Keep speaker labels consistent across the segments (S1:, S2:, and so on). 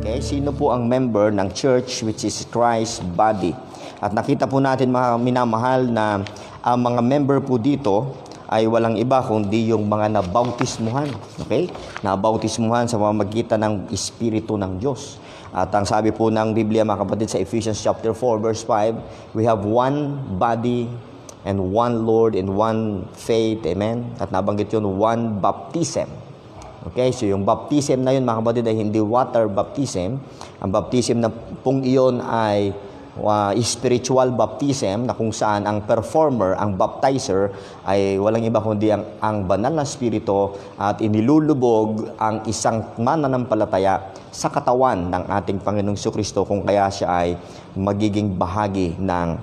S1: Okay, sino po ang member ng church which is Christ's body? At nakita po natin mga minamahal na ang mga member po dito ay walang iba kundi yung mga nabautismuhan. Okay? Nabautismuhan sa pamamagitan ng Espiritu ng Diyos. At ang sabi po ng Biblia mga kapatid sa Ephesians chapter 4 verse 5, we have one body and one Lord and one faith. Amen? At nabanggit yun, one baptism. Okay, so yung baptism na yun mga kapatid ay hindi water baptism. Ang baptism na pong iyon ay spiritual baptism na kung saan ang performer, ang baptizer ay walang iba kundi ang banal na spirito at inilulubog ang isang mananampalataya sa katawan ng ating Panginoong Jesucristo kung kaya siya ay magiging bahagi ng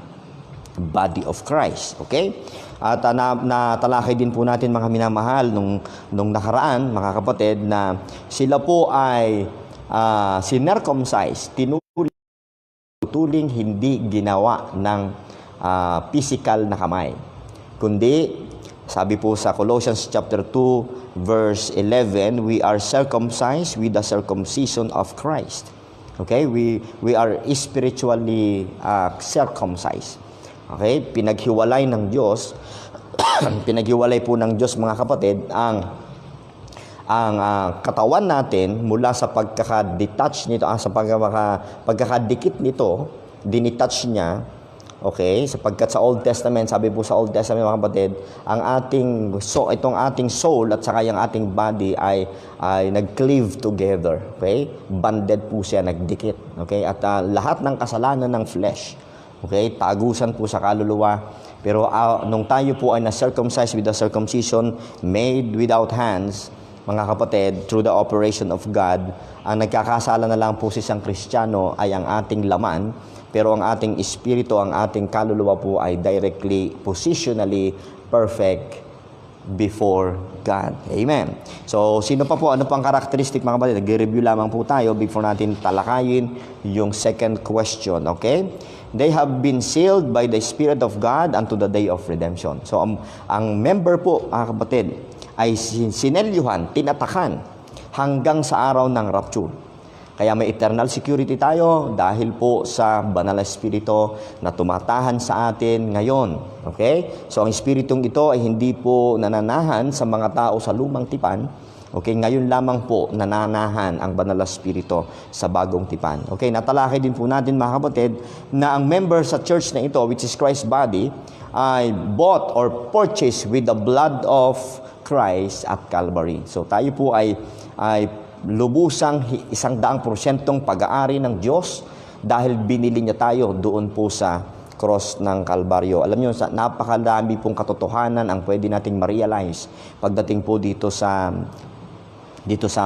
S1: body of Christ. Okay? At natalakay din po natin mga minamahal nung nakaraan, mga kapatid, na sila po ay sinercumcise, tinutuling hindi ginawa ng physical na kamay. Kundi, sabi po sa Colossians chapter 2, verse 11, we are circumcised with the circumcision of Christ. Okay? We are spiritually circumcised. Okay, pinaghiwalay ng Diyos, pinaghiwalay po ng Diyos mga kapatid ang katawan natin mula sa pagkaka-detach nito, sa pagkakadikit nito, dinetach niya. Okay, sapagkat sa Old Testament, sabi po sa Old Testament mga kapatid, itong ating soul at saka yung ating body ay nag-cleave together. Okay, banded po siya, nagdikit. Okay, at lahat ng kasalanan ng flesh, okay, tagusan po sa kaluluwa. Pero nung tayo po ay na-circumcised with the circumcision made without hands, mga kapatid, through the operation of God, ang nagkakasala na lang po sa isang Kristiyano ay ang ating laman, pero ang ating espiritu, ang ating kaluluwa po ay directly, positionally perfect before God. Amen. So, sino pa po? Ano pang karakteristik mga kapatid? Nag-review lamang po tayo before natin talakayin yung second question. Okay? They have been sealed by the Spirit of God unto the day of redemption. So, ang member po, mga kapatid, ay sinelyuhan, tinatakan hanggang sa araw ng rapture. Kaya may eternal security tayo dahil po sa banal na Espiritu na tumatahan sa atin ngayon. Okay? So, ang Espiritong ito ay hindi po nananahan sa mga tao sa lumang tipan. Okay? Ngayon lamang po nananahan ang banal na Espiritu sa bagong tipan. Okay? Natalakay din po natin mga kapatid na ang member sa church na ito, which is Christ's body, ay bought or purchased with the blood of Christ at Calvary. So, tayo po ay lubusang 100% pag-aari ng Diyos dahil binili niya tayo doon po sa cross ng Kalbaryo. Alam niyo, napakadami pong katotohanan ang pwede nating ma-realize pagdating po dito sa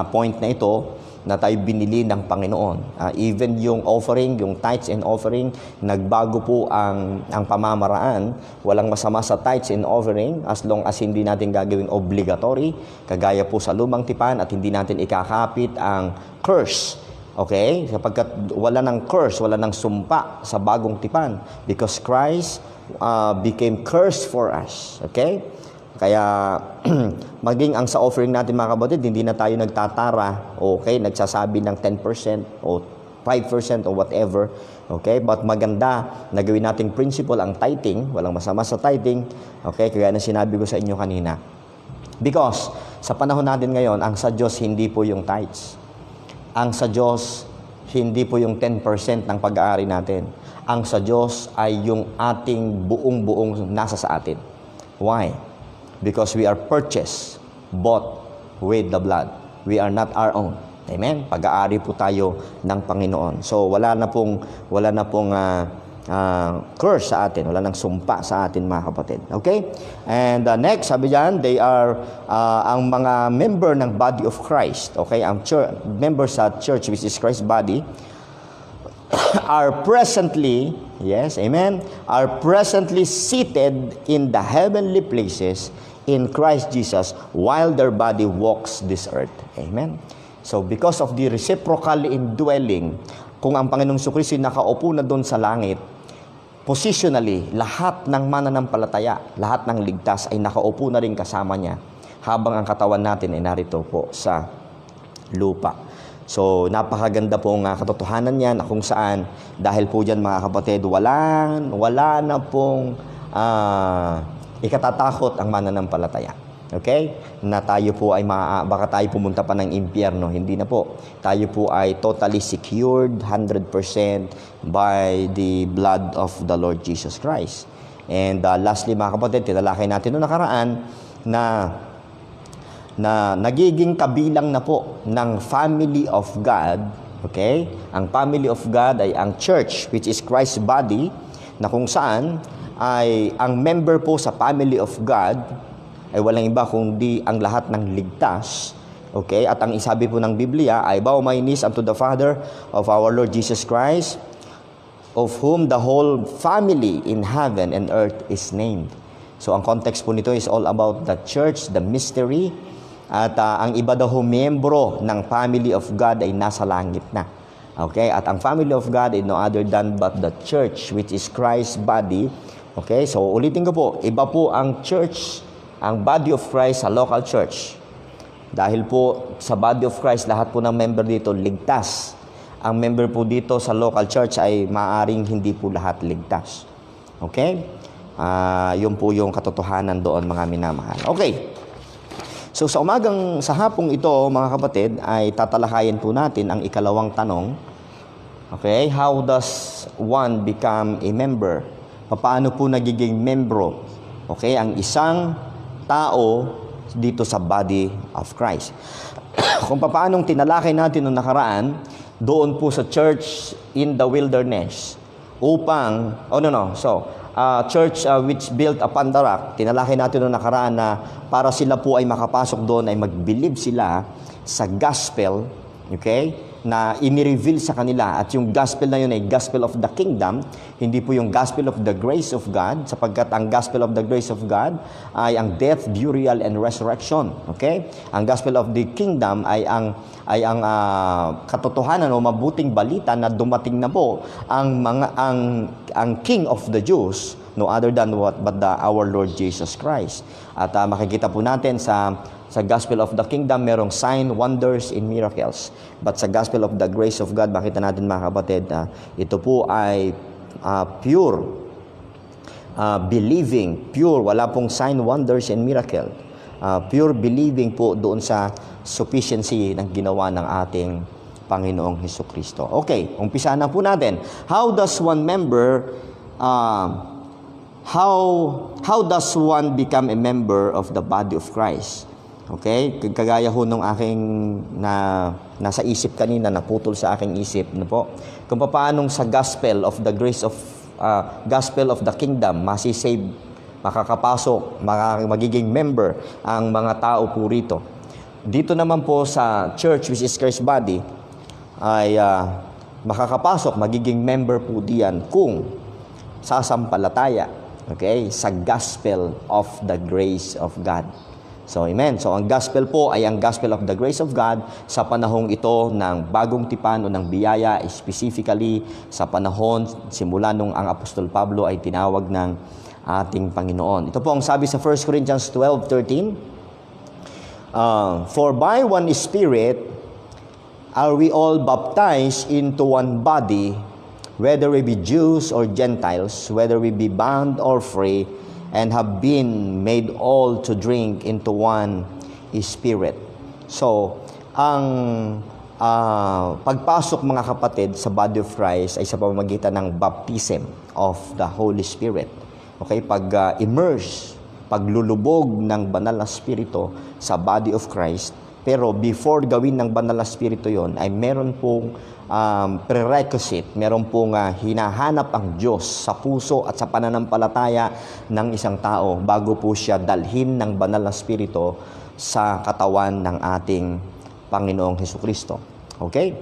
S1: point na ito na tayo binili ng Panginoon. Even yung offering, yung tithes and offering, nagbago po ang pamamaraan. Walang masama sa tithes and offering as long as hindi natin gagawing obligatory, kagaya po sa lumang tipan, at hindi natin ikakapit ang curse. Okay? Sapagkat wala ng curse, wala ng sumpa sa bagong tipan because Christ became curse for us. Okay? Kaya maging ang sa offering natin mga kapatid, hindi na tayo nagtatara, okay, nagsasabi ng 10% o 5% o whatever, okay? But maganda na gawin nating principle ang tithing, walang masama sa tithing, okay, kaya na sinabi ko sa inyo kanina. Because sa panahon natin ngayon, ang sa Diyos hindi po yung tithes. Ang sa Diyos hindi po yung 10% ng pag-aari natin. Ang sa Diyos ay yung ating buong-buong nasa sa atin. Why? Because we are purchased, bought with the blood. We are not our own. Amen? Pag-aari po tayo ng Panginoon. So, wala na pong curse sa atin. Wala nang sumpa sa atin, mga kapatid. Okay? And next, sabi dyan, they are ang mga member ng body of Christ. Okay? Ang members sa church, which is Christ's body, are presently, yes, amen, are presently seated in the heavenly places in Christ Jesus while their body walks this earth. Amen. So, because of the reciprocal indwelling, kung ang Panginoong Jesucristo nakaupo na doon sa langit, positionally, lahat ng mananampalataya, lahat ng ligtas ay nakaupo na rin kasama niya habang ang katawan natin ay narito po sa lupa. So, napakaganda pong katotohanan yan na kung saan, dahil po dyan mga kapatid, wala na pong ikatatakot ang mananampalataya. Okay? Na tayo po ay baka tayo pumunta pa ng impyerno. Hindi na po. Tayo po ay totally secured 100% by the blood of the Lord Jesus Christ. And lastly mga kapatid, tinalakay natin noong nakaraan na nagiging kabilang na po ng family of God. Okay? Ang family of God ay ang church, which is Christ's body, na kung saan ay ang member po sa family of God ay walang iba kundi ang lahat ng ligtas. Okay? At ang isabi po ng Biblia, I bow my knees unto the Father of our Lord Jesus Christ, of whom the whole family in heaven and earth is named. So ang context po nito is all about the church, the mystery, at ang iba daw miyembro ng family of God ay nasa langit na. Okay? At ang family of God is no other than but the church, which is Christ's body. Okay? So ulitin ko po, iba po ang church, ang body of Christ sa local church. Dahil po sa body of Christ, lahat po ng member dito ligtas. Ang member po dito sa local church ay maaaring hindi po lahat ligtas. Okay? Yun po yung katotohanan doon mga minamahal. Okay. So sa hapong ito mga kapatid, ay tatalakayin po natin ang ikalawang tanong. Okay? How does one become a member? Paano po nagiging membro? Okay? Ang isang tao dito sa body of Christ. Kung paanong tinalakay natin noong nakaraan, doon po sa church in the wilderness, upang, church which built upon the rock, tinalakay natin noong nakaraan na para sila po ay makapasok doon, ay mag-believe sila sa gospel, okay, na inireveal sa kanila. At yung gospel na yun ay gospel of the kingdom, hindi po yung gospel of the grace of God, sapagkat ang gospel of the grace of God ay ang death, burial, and resurrection. Okay? Ang gospel of the kingdom ay ang katotohanan o mabuting balita na dumating na po ang King of the Jews, no other than our Lord Jesus Christ. At makikita po natin sa gospel of the kingdom, merong sign, wonders, and miracles. But sa gospel of the grace of God, makita natin mga kapatid, ito po ay pure believing, pure, wala pong sign, wonders, and miracle. Pure believing po doon sa sufficiency ng ginawa ng ating Panginoong Hesukristo. Okay, umpisa na po natin. How does one become a member of the body of Christ? Okay? Kagaya ho nung aking nasa isip kanina, naputol sa aking isip na po. Kung paanong sa gospel of the grace of gospel of the kingdom, masisave, makakapasok, magiging member ang mga tao po rito. Dito naman po sa church, which is Christ's body, ay makakapasok, magiging member po diyan kung sasampalataya, okay, sa gospel of the grace of God. So, amen. So, ang gospel po ay ang gospel of the grace of God sa panahong ito ng bagong tipan o ng biyaya, specifically sa panahon simula nung ang Apostol Pablo ay tinawag ng ating Panginoon. Ito po ang sabi sa 1 Corinthians 12:13. For by one Spirit are we all baptized into one body, whether we be Jews or Gentiles, whether we be bond or free, and have been made all to drink into one Spirit. So, ang pagpasok mga kapatid sa body of Christ ay sa pamamagitan ng baptism of the Holy Spirit. Okay, pag-immerse, paglulubog ng banal na spirito sa body of Christ. Pero before gawin ng banal na spirito yon, ay meron pong prerequisite, meron pong hinahanap ang Diyos sa puso at sa pananampalataya ng isang tao bago po siya dalhin ng banal na spirito sa katawan ng ating Panginoong Hesukristo. Okay?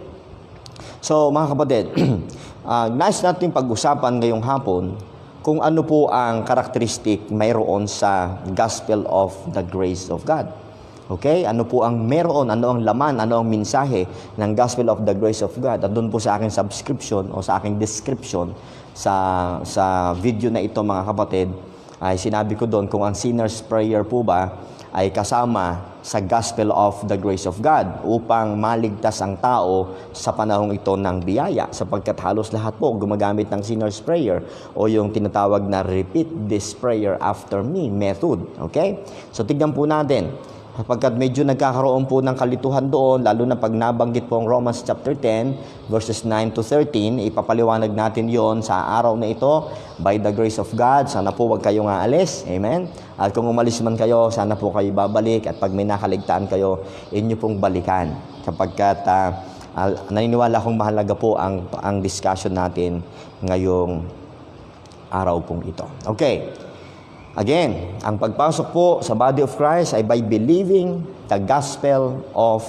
S1: So mga kapatid, nais natin pag-usapan ngayong hapon kung ano po ang karakteristik mayroon sa gospel of the grace of God. Okay? Ano po ang meron, ano ang laman, ano ang mensahe ng gospel of the grace of God. At doon po sa aking subscription o sa aking description sa video na ito mga kapatid, ay sinabi ko doon kung ang sinner's prayer po ba ay kasama sa gospel of the grace of God upang maligtas ang tao sa panahong ito ng biyaya, sapagkat halos lahat po gumagamit ng sinner's prayer o yung tinatawag na repeat this prayer after me method. Okay? So tignan po natin, sapagkat medyo nagkakaroon po ng kalituhan doon, lalo na pag nabanggit po ang Romans chapter 10, verses 9 to 13, ipapaliwanag natin yon sa araw na ito, by the grace of God. Sana po wag kayong aalis. Amen? At kung umalis man kayo, sana po kayo babalik, at pag may nakaligtaan kayo, inyo pong balikan. Sapagkat naniniwala akong mahalaga po ang discussion natin ngayong araw pong ito. Okay. Again, ang pagpasok po sa body of Christ ay by believing the gospel of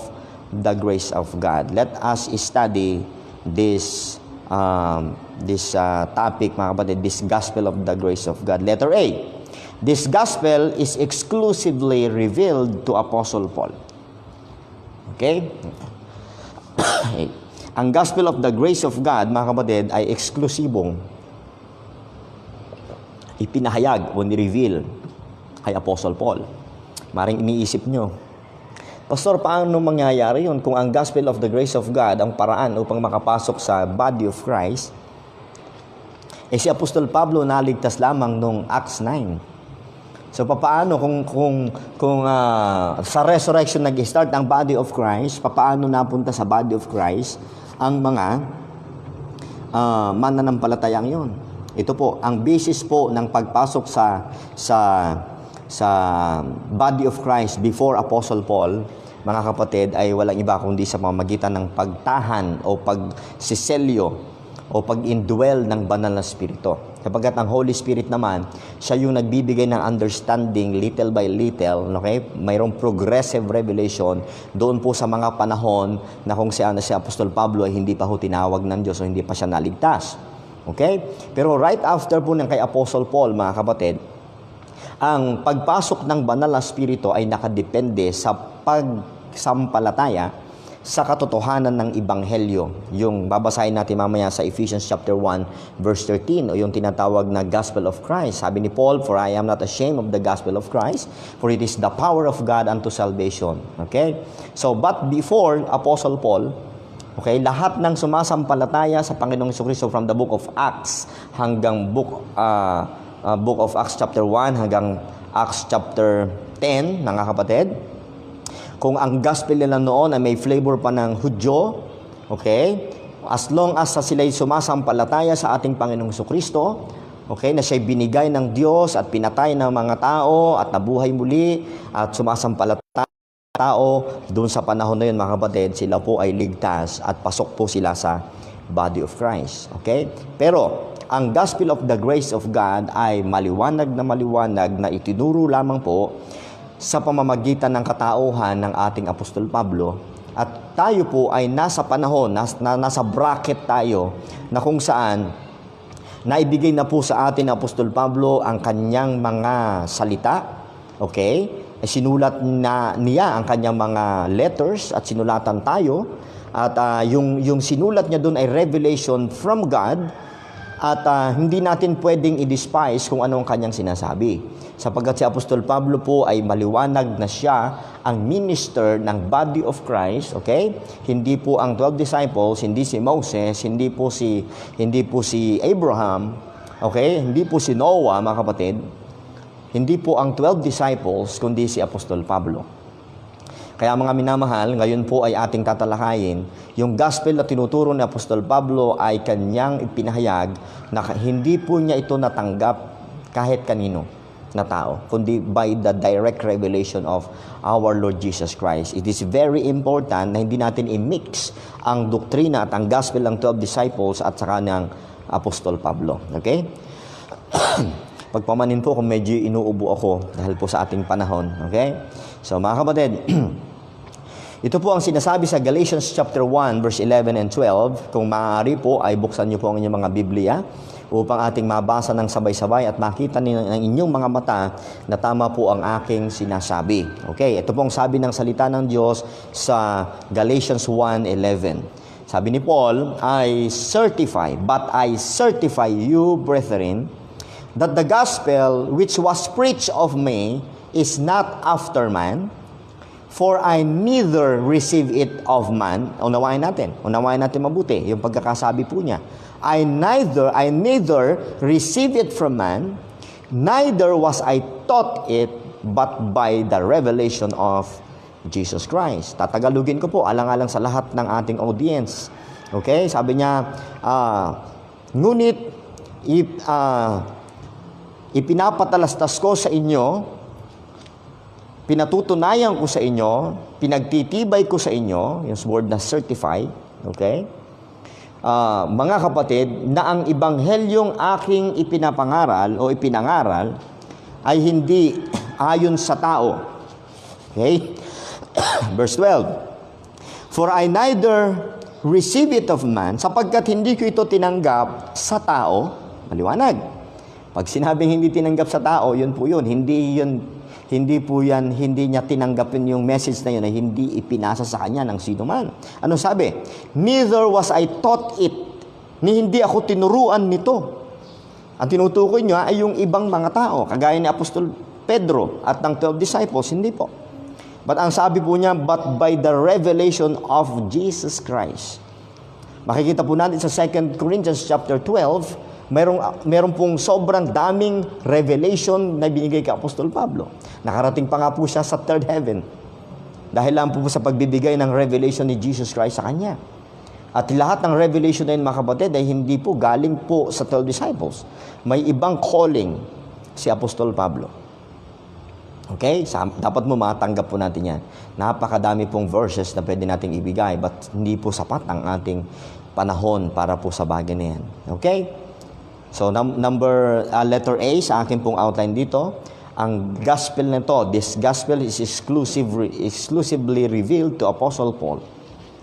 S1: the grace of God. Let us study this topic, mga kapatid, this gospel of the grace of God. Letter A, this gospel is exclusively revealed to Apostle Paul. Okay? Ang gospel of the grace of God, mga kapatid, ay eksklusibong ipinahayag o ni-reveal kay Apostle Paul. Maring iniisip nyo, Pastor, paano mangyayari yun kung ang gospel of the grace of God, ang paraan upang makapasok sa body of Christ, si Apostol Pablo naligtas lamang nung Acts 9. So paano kung sa resurrection nag-start ang body of Christ, paano napunta sa body of Christ ang mga mananampalatayang yon? Ito po, ang basis po ng pagpasok sa body of Christ before Apostle Paul, mga kapatid, ay walang iba kundi sa pamamagitan ng pagtahan o pagsiselyo o pag-indwell ng banal na spirito. Kapagkat ang Holy Spirit naman, siya yung nagbibigay ng understanding little by little, okay? Mayroong progressive revelation doon po sa mga panahon na kung si Apostol Pablo ay hindi pa ho tinawag ng Diyos o hindi pa siya naligtas. Okay? Pero right after po ng kay Apostle Paul, mga kapatid, ang pagpasok ng banal na spirito ay nakadepende sa pagsampalataya sa katotohanan ng Ebanghelyo. Yung babasahin natin mamaya sa Ephesians chapter 1, verse 13, o yung tinatawag na Gospel of Christ. Sabi ni Paul, "For I am not ashamed of the gospel of Christ, for it is the power of God unto salvation." Okay? So, but before Apostle Paul, okay, lahat ng sumasampalataya sa Panginoong Jesucristo from the book of Acts hanggang book of Acts chapter 1 hanggang Acts chapter 10, mga kapatid, kung ang gospel nila noon ay may flavor pa ng Hudyo, okay, as long as sila'y sumasampalataya sa ating Panginoong Jesucristo, okay, na siya'y binigay ng Diyos at pinatay ng mga tao at nabuhay muli at sumasampalataya tao, doon sa panahon na yun, mga kapatid, sila po ay ligtas at pasok po sila sa body of Christ. Okay? Pero, ang gospel of the grace of God ay maliwanag na itinuro lamang po sa pamamagitan ng katauhan ng ating Apostol Pablo. At tayo po ay nasa panahon, nasa bracket tayo na kung saan naibigay na po sa atin Apostol Pablo ang kanyang mga salita. Okay? Sinulat na niya ang kanyang mga letters at sinulatan tayo, at yung sinulat niya doon ay revelation from God, at hindi natin pwedeng i-despise kung ano ang kanyang sinasabi, sapagkat si Apostol Pablo po ay maliwanag na siya ang minister ng body of Christ. Okay? Hindi po ang 12 disciples, hindi si Moses, hindi po si Abraham, okay? Hindi po si Noah, mga kapatid. Hindi po ang 12 disciples, kundi si Apostol Pablo. Kaya mga minamahal, ngayon po ay ating tatalakayin, yung gospel na tinuturo ni Apostol Pablo ay kanyang ipinahayag na hindi po niya ito natanggap kahit kanino na tao, kundi by the direct revelation of our Lord Jesus Christ. It is very important na hindi natin i-mix ang doktrina at ang gospel ng 12 disciples at saka ng Apostol Pablo. Okay? Pagpamanin po kung medyo inuubo ako dahil po sa ating panahon. Okay? So mga kapatid, ito po ang sinasabi sa Galatians chapter 1 verse 11 and 12. Kung maaari po ay buksan niyo po ang inyong mga Biblia upang ating mabasa ng sabay-sabay at makita ng inyong mga mata na tama po ang aking sinasabi. Okay, ito po ang sabi ng salita ng Diyos sa Galatians 1:11. Sabi ni Paul, I certify you, brethren, that the gospel which was preached of me is not after man, for I neither receive it of man. Unawain natin mabuti yung pagkakasabi po niya. I neither receive it from man, neither was I taught it, but by the revelation of Jesus Christ. Tatagalugin ko po, alang-alang sa lahat ng ating audience. Okay? Sabi niya, ngunit ipinapatalastas ko sa inyo, pinatutunayan ko sa inyo, pinagtitibay ko sa inyo, yung word na certify, okay? Mga kapatid, na ang ibanghelyong aking ipinapangaral o ipinangaral ay hindi ayon sa tao. Okay? Verse 12. For I neither receive it of man, sapagkat hindi ko ito tinanggap sa tao. Maliwanag. Pag sinabing hindi tinanggap sa tao, yun po yun. Hindi niya tinanggapin yung message na yun, ay hindi ipinasa sa kanya ng sino man. Ano sabi? Neither was I taught it. Hindi ako tinuruan nito. Ang tinutukoy niya ay yung ibang mga tao, kagaya ni Apostol Pedro at ng 12 disciples, hindi po. But ang sabi po niya, but by the revelation of Jesus Christ. Makikita po natin sa 2 Corinthians chapter 12, meron pong sobrang daming revelation na binigay kay Apostol Pablo. Nakarating pa nga po siya sa third heaven. Dahil lang po sa pagbibigay ng revelation ni Jesus Christ sa kanya. At lahat ng revelation na yun, mga kapatid, ay hindi po galing po sa 12 disciples. May ibang calling si Apostol Pablo. Okay? Dapat mo matanggap po natin yan. Napakadami pong verses na pwede nating ibigay, but hindi po sapat ang ating panahon para po sa bagay na yan. Okay? So, letter A sa akin pong outline dito, ang gospel na to, this gospel is exclusively revealed to Apostle Paul.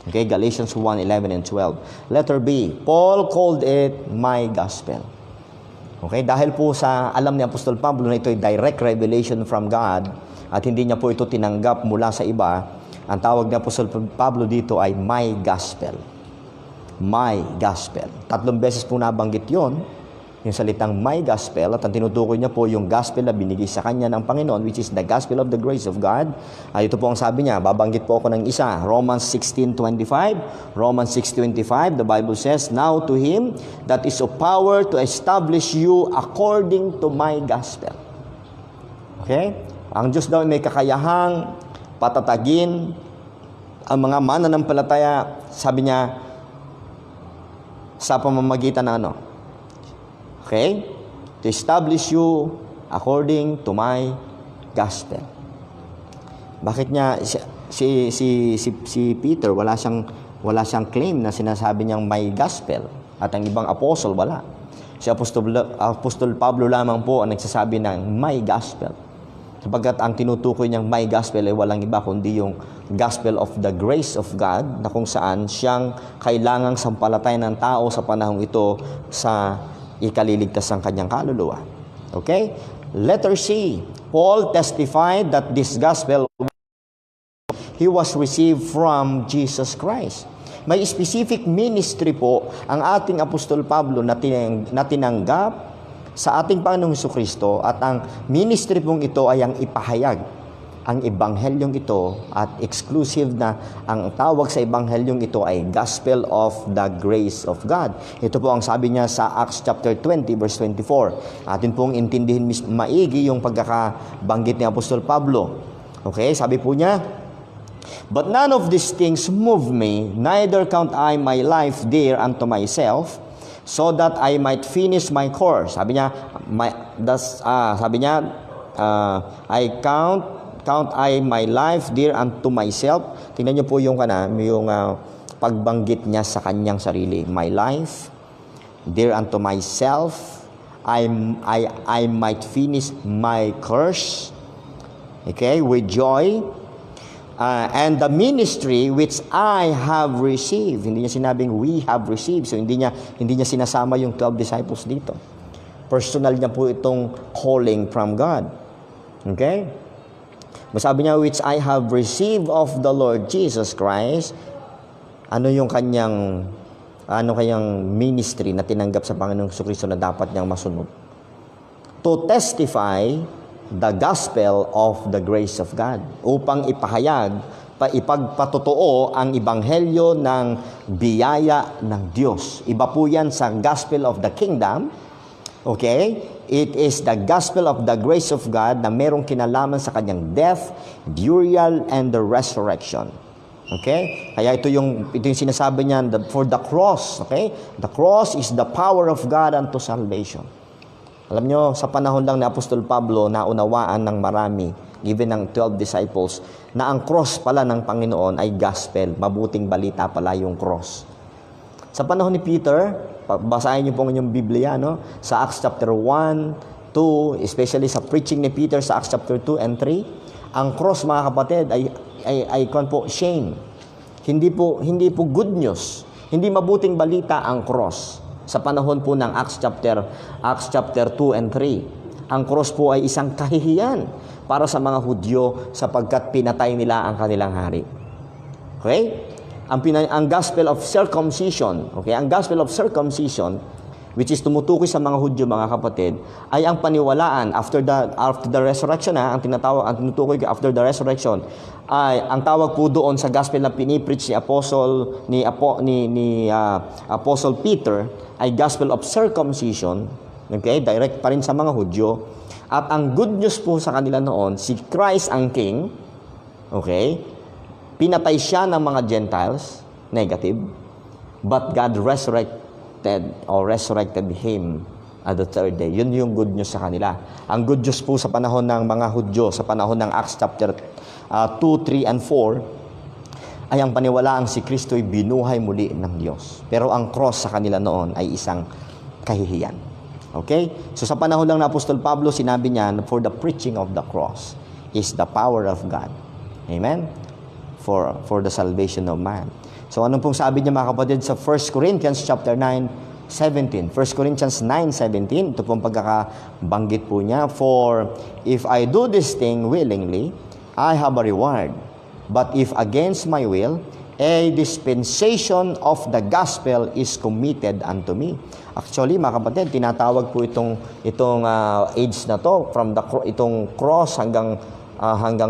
S1: Okay, Galatians 1:11 and 12. Letter B, Paul called it my gospel. Okay, dahil po sa alam ni Apostol Pablo na ito ay direct revelation from God at hindi niya po ito tinanggap mula sa iba, ang tawag ni Apostol Pablo dito ay my gospel. My gospel. 3 beses po nabanggit yon, yung salitang my gospel, at ang tinutukoy niya po yung gospel na binigay sa kanya ng Panginoon, which is the gospel of the grace of God. Ito po ang sabi niya, babanggit po ako ng isa, Romans 16:25. Romans 6:25, the Bible says, now to him that is of power to establish you according to my gospel. Okay? Ang Diyos daw may kakayahang patatagin ang mga mananampalataya, sabi niya, sa pamamagitan ng ano? Okay? To establish you according to my gospel. Bakit niya si Peter wala siyang claim na sinasabi niyang my gospel at ang ibang apostle wala. Si Apostol Pablo lamang po ang nagsasabi ng my gospel. Sapagkat ang tinutukoy niyang my gospel ay walang iba kundi yung gospel of the grace of God, na kung saan siyang kailangang sampalatayan ng tao sa panahong ito sa ikaliligtas ng kanyang kaluluwa. Okay? Letter C, Paul testified that this gospel he was received from Jesus Christ. May specific ministry po ang ating Apostol Pablo na tinanggap sa ating Panginoong Jesucristo, at ang ministry pong ito ay ang ipahayag ang ebanghelyong ito, at exclusive na ang tawag sa ebanghelyong ito ay gospel of the grace of God. Ito po ang sabi niya sa Acts chapter 20 verse 24. Atin pong intindihin maigi yung pagkakabanggit ni Apostol Pablo. Okay, sabi po niya, but none of these things move me, neither count I my life dear unto myself, so that I might finish my course. Sabi niya, I count I my life dear unto myself. Tingnan niyo po yung pagbanggit niya sa kanyang sarili. My life dear unto myself, I might finish my course. Okay, with joy. And the ministry which I have received. Hindi niya sinabing we have received. So hindi niya sinasama yung 12 disciples dito. Personal niya po itong calling from God. Okay? Masabi niya, which I have received of the Lord Jesus Christ. Ano kanyang ministry na tinanggap sa Panginoong Jesucristo na dapat niyang masunod? To testify the gospel of the grace of God. Upang ipahayag, ipagpatotoo ang ebanghelyo ng biyaya ng Diyos. Iba po yan sa gospel of the kingdom. Okay? It is the gospel of the grace of God na merong kinalaman sa kanyang death, burial, and the resurrection. Okay? Kaya ito yung sinasabi niya, for the cross. Okay? The cross is the power of God unto salvation. Alam nyo, sa panahon lang ni Apostol Pablo, naunawaan ng marami, given ng 12 disciples, na ang cross pala ng Panginoon ay gospel. Mabuting balita pala yung cross. Sa panahon ni Peter, basahin niyo po ang inyong Biblia, no? Sa Acts chapter 1, 2, especially sa preaching ni Peter sa Acts chapter 2 and 3, ang cross, mga kapatid, ay shame. Hindi po good news. Hindi mabuting balita ang cross. Sa panahon po ng Acts chapter 2 and 3, ang cross po ay isang kahihiyan para sa mga Hudyo sapagkat pinatay nila ang kanilang hari. Okay? Ang gospel of circumcision, okay? Ang gospel of circumcision, which is tumutukoy sa mga Hudyo, mga kapatid, ay ang paniwalaan after the resurrection, ang tinutukoy after the resurrection, ay ang tawag po doon sa gospel na pinipreach ni Apostle Peter ay gospel of circumcision, okay? Direct pa rin sa mga Hudyo. At ang good news po sa kanila noon, si Christ ang King, okay? Pinatay siya ng mga Gentiles, negative, but God resurrected him at the third day. Yun yung good news sa kanila. Ang good news po sa panahon ng mga Hudyo, sa panahon ng Acts chapter 2, 3, and 4, ay ang paniwalaang si Kristo ay binuhay muli ng Diyos. Pero ang cross sa kanila noon ay isang kahihiyan. Okay? So sa panahon lang ng Apostol Pablo, sinabi niya, for the preaching of the cross is the power of God. Amen? For the salvation of man. So anong pong sabi niya, mga kapatid, sa 1 Corinthians chapter 9:17. 1 Corinthians 9:17, ito pong pagkakabanggit po niya, for if I do this thing willingly, I have a reward. But if against my will, a dispensation of the gospel is committed unto me. Actually, mga kapatid, tinatawag po itong age na to, from itong cross hanggang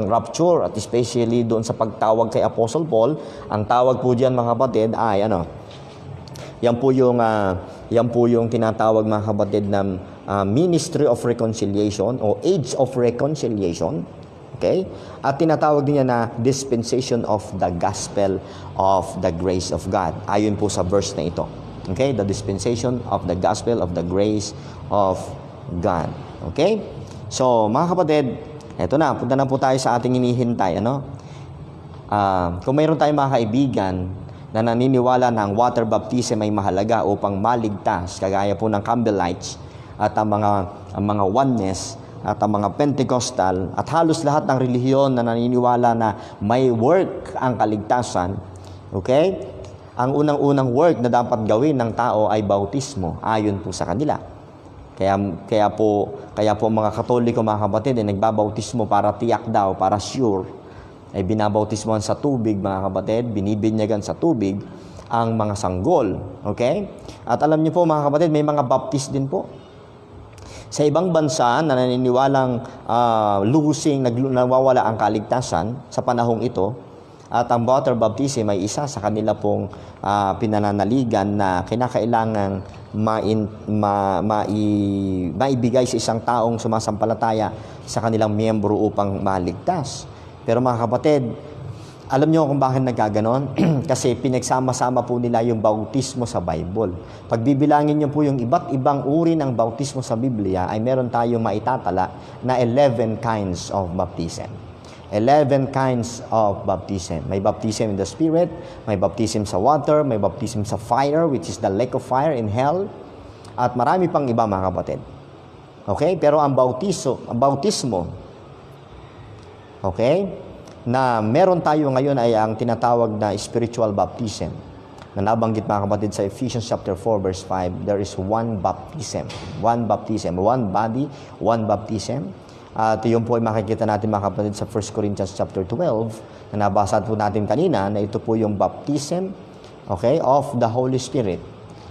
S1: rapture, at especially doon sa pagtawag kay Apostle Paul, ang tawag po diyan, mga kapatid, ay yan po yung tinatawag, mga kapatid, na ministry of reconciliation o age of reconciliation. Okay? At tinatawag din niya na dispensation of the gospel of the grace of God. Ayon po sa verse na ito. Okay? The dispensation of the gospel of the grace of God. Okay? So, mga kapatid, eto na, punta na po tayo sa ating hinihintay. Kung mayroon tayong mga kaibigan na naniniwala na ang water baptism ay mahalaga upang maligtas, kagaya po ng Campbellites at ang mga oneness at ang mga Pentecostal at halos lahat ng relihiyon na naniniwala na may work ang kaligtasan, okay? Ang unang-unang work na dapat gawin ng tao ay bautismo, ayon po sa kanila. Kaya po mga Katoliko, mga kapatid, nagbabautismo para tiyak daw, para sure, ay binabautismohan sa tubig, mga kapatid, binibinyagan sa tubig ang mga sanggol. Okay? At alam niyo po, mga kapatid, may mga baptist din po. Sa ibang bansa na naniniwalang nawawala ang kaligtasan sa panahong ito, at ang water baptism ay isa sa kanila pong pinananaligan na kinakailangang maibigay sa isang taong sumasampalataya sa kanilang miyembro upang maligtas. Pero mga kapatid, alam niyo kung bakit nagkaganon? Kasi pinagsama-sama po nila yung bautismo sa Bible. Pag bibilangin niyo po yung iba't ibang uri ng bautismo sa Biblia, ay meron tayong maitatala na 11 kinds of baptism. 11 kinds of baptism. May baptism in the Spirit, may baptism sa water, may baptism sa fire, which is the lake of fire in hell, at marami pang iba, mga kapatid. Okay? Pero ang bautismo, okay, na meron tayo ngayon ay ang tinatawag na spiritual baptism. Na nabanggit, mga kapatid, sa Ephesians chapter 4 verse 5, there is one baptism. One baptism. One body, one baptism. At yun po ay makikita natin, mga kapatid, sa 1 Corinthians chapter 12 na nabasa po natin kanina, na ito po yung baptism, okay, of the Holy Spirit.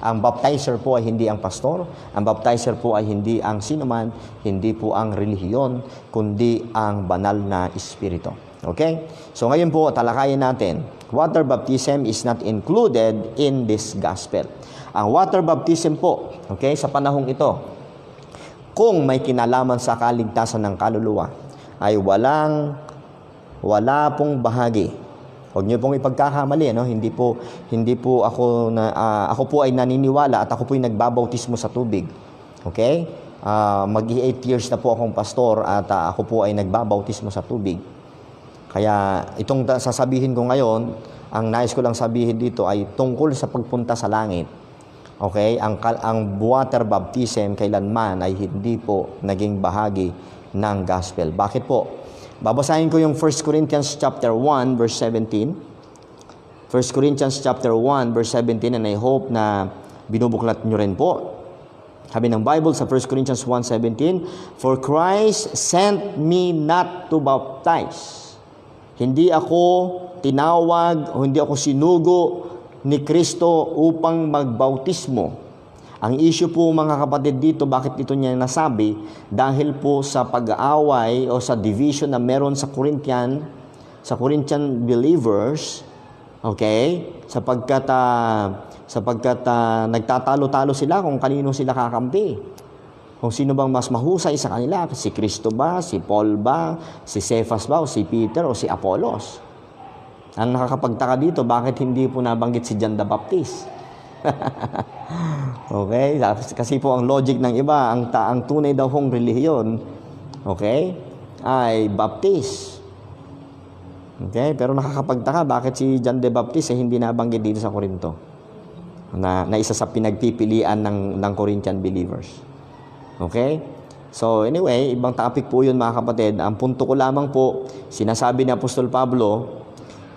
S1: Ang baptizer po ay hindi ang pastor, ang baptizer po ay hindi ang sinuman, hindi po ang relihiyon, kundi ang banal na espiritu. Okay? So ngayon po, talakayin natin, water baptism is not included in this gospel. Ang water baptism po, okay, sa panahong ito, kung may kinalaman sa kaligtasan ng kaluluwa, ay wala pong bahagi. Huwag niyo pong ipagkakamali, no? Hindi po ako po ay naniniwala at ako po ay nagbabautismo sa tubig. Okay? Mag-8 years na po akong pastor at ako po ay nagbabautismo sa tubig. Kaya itong sasabihin ko ngayon, ang nais ko lang sabihin dito ay tungkol sa pagpunta sa langit. Okay? Ang water baptism kailanman ay hindi po naging bahagi ng gospel. Bakit po? Babasahin ko yung 1 Corinthians chapter 1 verse 17. 1 Corinthians chapter 1 verse 17, and I hope na binubuklat nyo rin po. Sabi ng Bible sa 1 Corinthians 1:17, "For Christ sent me not to baptize." Hindi ako tinawag o hindi ako sinugo ni Kristo upang magbautismo. Ang issue po mga kapatid dito, bakit ito niya nasabi? Dahil po sa pag-aaway o sa division na meron sa Corinthian believers, okay? Sapagkat nagtatalo-talo sila kung kanino sila kakampi. Kung sino bang mas mahusay sa kanila, si Kristo ba, si Paul ba, si Cephas ba, o si Peter, o si Apollos. Ang nakakapagtaka dito, bakit hindi po nabanggit si John the Baptist? Okay? Kasi po ang logic ng iba, ang tunay daw hong relihiyon, okay, ay Baptist. Okay? Pero nakakapagtaka, bakit si John the Baptist ay hindi nabanggit dito sa Corinto? Na isa sa pinagpipilian ng Corinthian believers. Okay? So anyway, ibang topic po yun mga kapatid. Ang punto ko lamang po, sinasabi ni Apostol Pablo,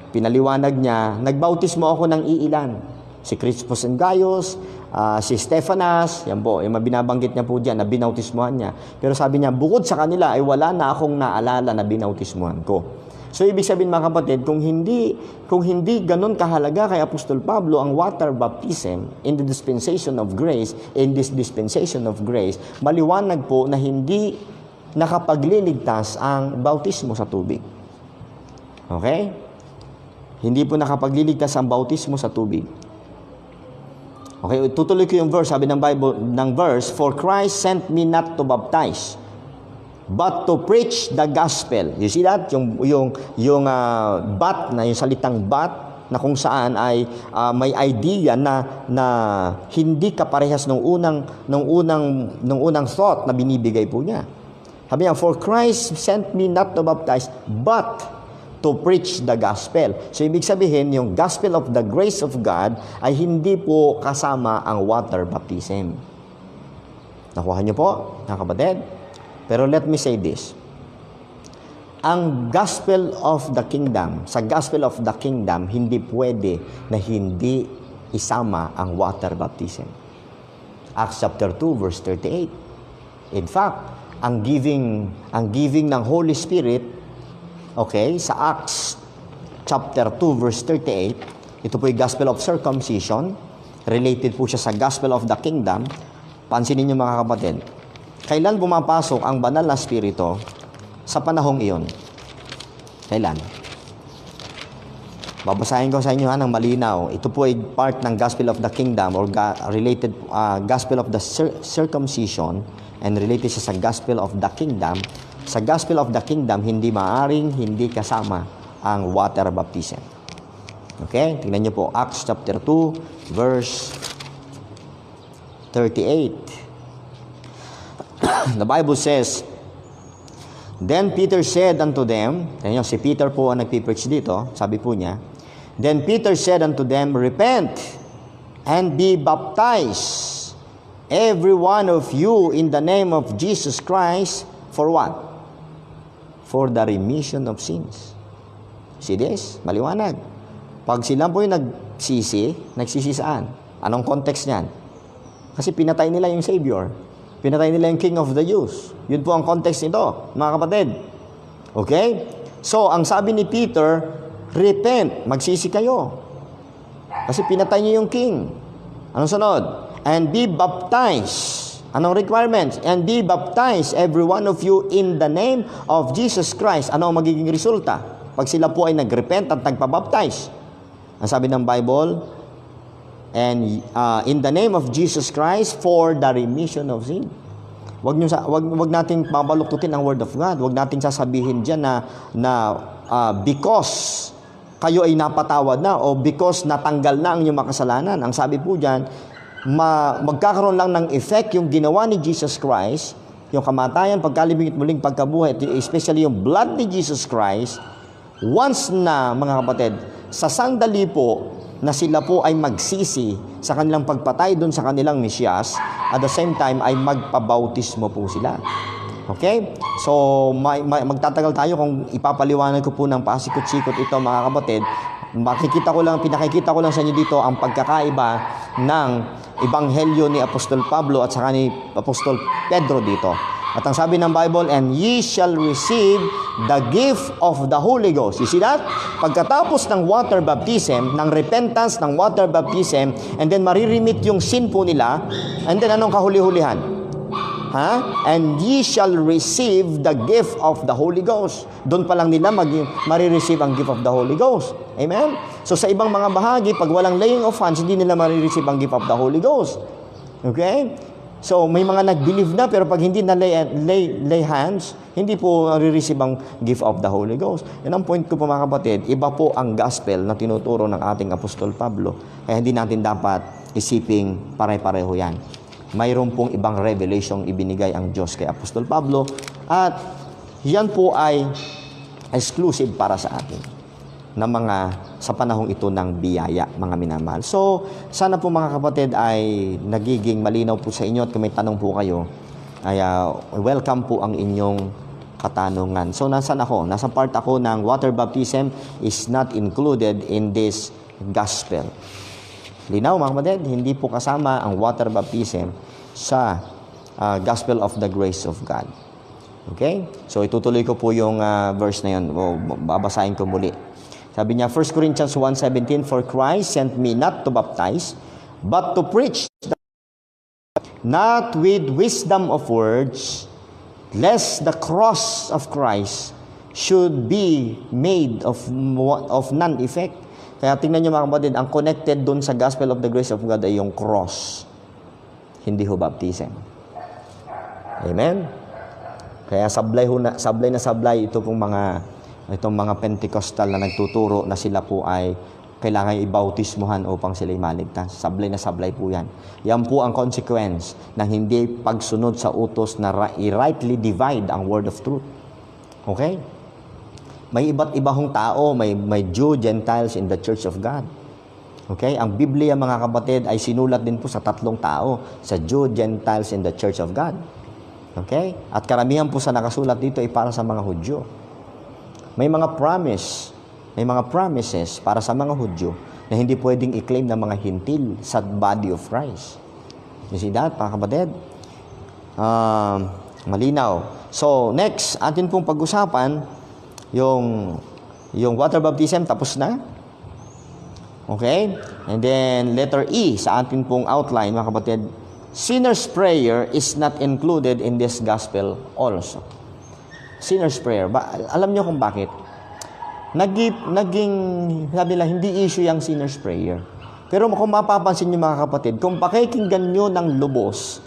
S1: pinaliwanag niya, nagbautismo ako ng iilan. Si Crispus and Gaius, si Stephanas, yan po, yung mabinabanggit niya po dyan, na binautismuhan niya. Pero sabi niya, bukod sa kanila, ay wala na akong naalala na binautismuhan ko. So, ibig sabihin mga kapatid, kung hindi ganun kahalaga kay Apostol Pablo ang water baptism in the dispensation of grace, in this dispensation of grace, maliwanag po na hindi nakapagliligtas ang bautismo sa tubig. Okay? Hindi po nakapagliligtas ang bautismo sa tubig. Okay, tutuloy ko yung verse, sabi ng Bible, ng verse, "For Christ sent me not to baptize, but to preach the gospel." You see that? Yung but, na yung salitang but, na kung saan ay may idea na hindi kaparehas nung unang thought na binibigay po niya. Sabi niya, "For Christ sent me not to baptize, but to preach the gospel." So, ibig sabihin, yung gospel of the grace of God ay hindi po kasama ang water baptism. Nakuha niyo po, mga kapatid? Pero let me say this. Ang gospel of the kingdom, sa gospel of the kingdom, hindi pwede na hindi isama ang water baptism. Acts chapter 2, verse 38. In fact, ang giving ng Holy Spirit, okay, sa Acts chapter 2 verse 38, ito po yung gospel of circumcision, related po siya sa gospel of the kingdom. Pansinin niyo mga kapatid, kailan pumapasok ang banal na spirito sa panahong iyon? Kailan? Babasahin ko sa inyo ng malinaw. Ito po ay part ng gospel of the kingdom or related gospel of the circumcision, and related siya sa gospel of the kingdom. Sa gospel of the kingdom, hindi maaring hindi kasama ang water baptism. Okay? Tingnan niyo po, Acts chapter 2, verse 38. The Bible says, "Then Peter said unto them," tingnan niyo, si Peter po ang nagpipreach dito, sabi po niya, "Then Peter said unto them, Repent and be baptized, every one of you, in the name of Jesus Christ," for what? For the remission of sins. See this? Maliwanag. Pag sila po yung nagsisi saan? Anong context niyan? Kasi pinatay nila yung Savior. Pinatay nila yung King of the Jews. Yun po ang context nito, mga kapatid. Okay? So, ang sabi ni Peter, repent, magsisi kayo. Kasi pinatay niyo yung King. Anong sunod? And be baptized. Anong requirements? And be baptized, every one of you, in the name of Jesus Christ. Ano ang magiging resulta? Pag sila po ay nagrepent at nagpabaptize. Ang sabi ng Bible, and in the name of Jesus Christ for the remission of sin. Wag nating babaluktutin ang word of God. Wag nating sasabihin diyan na because kayo ay napatawad na o because natanggal na ang inyong makasalanan. Ang sabi po diyan, magkakaroon lang ng effect yung ginawa ni Jesus Christ, yung kamatayan, pagkalibing at muling pagkabuhay, especially yung blood ni Jesus Christ, once na, mga kapatid, sa sandali po na sila po ay magsisi sa kanilang pagpatay doon sa kanilang Mesiyas, at the same time ay magpabautismo po sila. Okay? So, magtatagal tayo kung ipapaliwanag ko po ng pasikot-sikot ito, mga kapatid. Pinakikita ko lang sa inyo dito ang pagkakaiba ng Ebanghelyo ni Apostol Pablo at saka ni Apostol Pedro dito. At ang sabi ng Bible, and ye shall receive the gift of the Holy Ghost. You see that? Pagkatapos ng water baptism, ng repentance, ng water baptism, and then maririmit yung sin po nila, and then anong kahuli-hulihan? And ye shall receive the gift of the Holy Ghost. Doon pa lang nila marireceive ang gift of the Holy Ghost. Amen? So sa ibang mga bahagi, pag walang laying of hands, hindi nila marireceive ang gift of the Holy Ghost. Okay? So may mga nag-believe na, pero pag hindi na lay hands, hindi po marireceive ang gift of the Holy Ghost. Yan ang point ko po, mga kapatid. Iba po ang gospel na tinuturo ng ating Apostol Pablo. Kaya hindi natin dapat isiping pare-pareho yan. Mayroon pong ibang revelation ibinigay ang Diyos kay Apostol Pablo, at yan po ay exclusive para sa atin na sa panahong ito ng biyaya, mga minamahal. So, sana po, mga kapatid, ay nagiging malinaw po sa inyo, at kung may tanong po kayo, ay welcome po ang inyong katanungan. So, nasa part ako ng water baptism is not included in this gospel. Linaw, mga kapatid, hindi po kasama ang water baptism sa gospel of the grace of God. Okay? So, itutuloy ko po yung verse na yun. Babasahin ko muli. Sabi niya, 1 Corinthians 1:17, for Christ sent me not to baptize, but to preach, not with wisdom of words, lest the cross of Christ should be made of none effect. Kaya tingnan niyo, mga kapatid, ang connected doon sa gospel of the grace of God ay yung cross. Hindi ho baptism. Amen? Kaya sablay na sablay itong mga Pentecostal na nagtuturo na sila po ay kailangan ibautismuhan upang sila maligtas. Sablay na sablay po yan. Yan po ang consequence ng hindi pagsunod sa utos na rightly divide ang word of truth. Okay? May iba't ibang tao, may Jew, Gentiles in the Church of God. Okay? Ang Biblia, mga kapatid, ay sinulat din po sa tatlong tao, sa Jew, Gentiles in the Church of God. Okay? At karamihan po sa nakasulat dito ay para sa mga Hudyo. May mga promises para sa mga Hudyo na hindi pwedeng i-claim ng mga Hintil sa body of Christ. You see that, mga kapatid? Malinaw. So, next, atin pong pag-usapan, yung water baptism, tapos na. Okay? And then, letter E, sa atin pong outline, mga kapatid, sinner's prayer is not included in this gospel also. Sinner's prayer. Alam nyo kung bakit? Naging, sabi nila, hindi issue yung sinner's prayer. Pero kung mapapansin nyo, mga kapatid, kung pakikinggan nyo ng lubos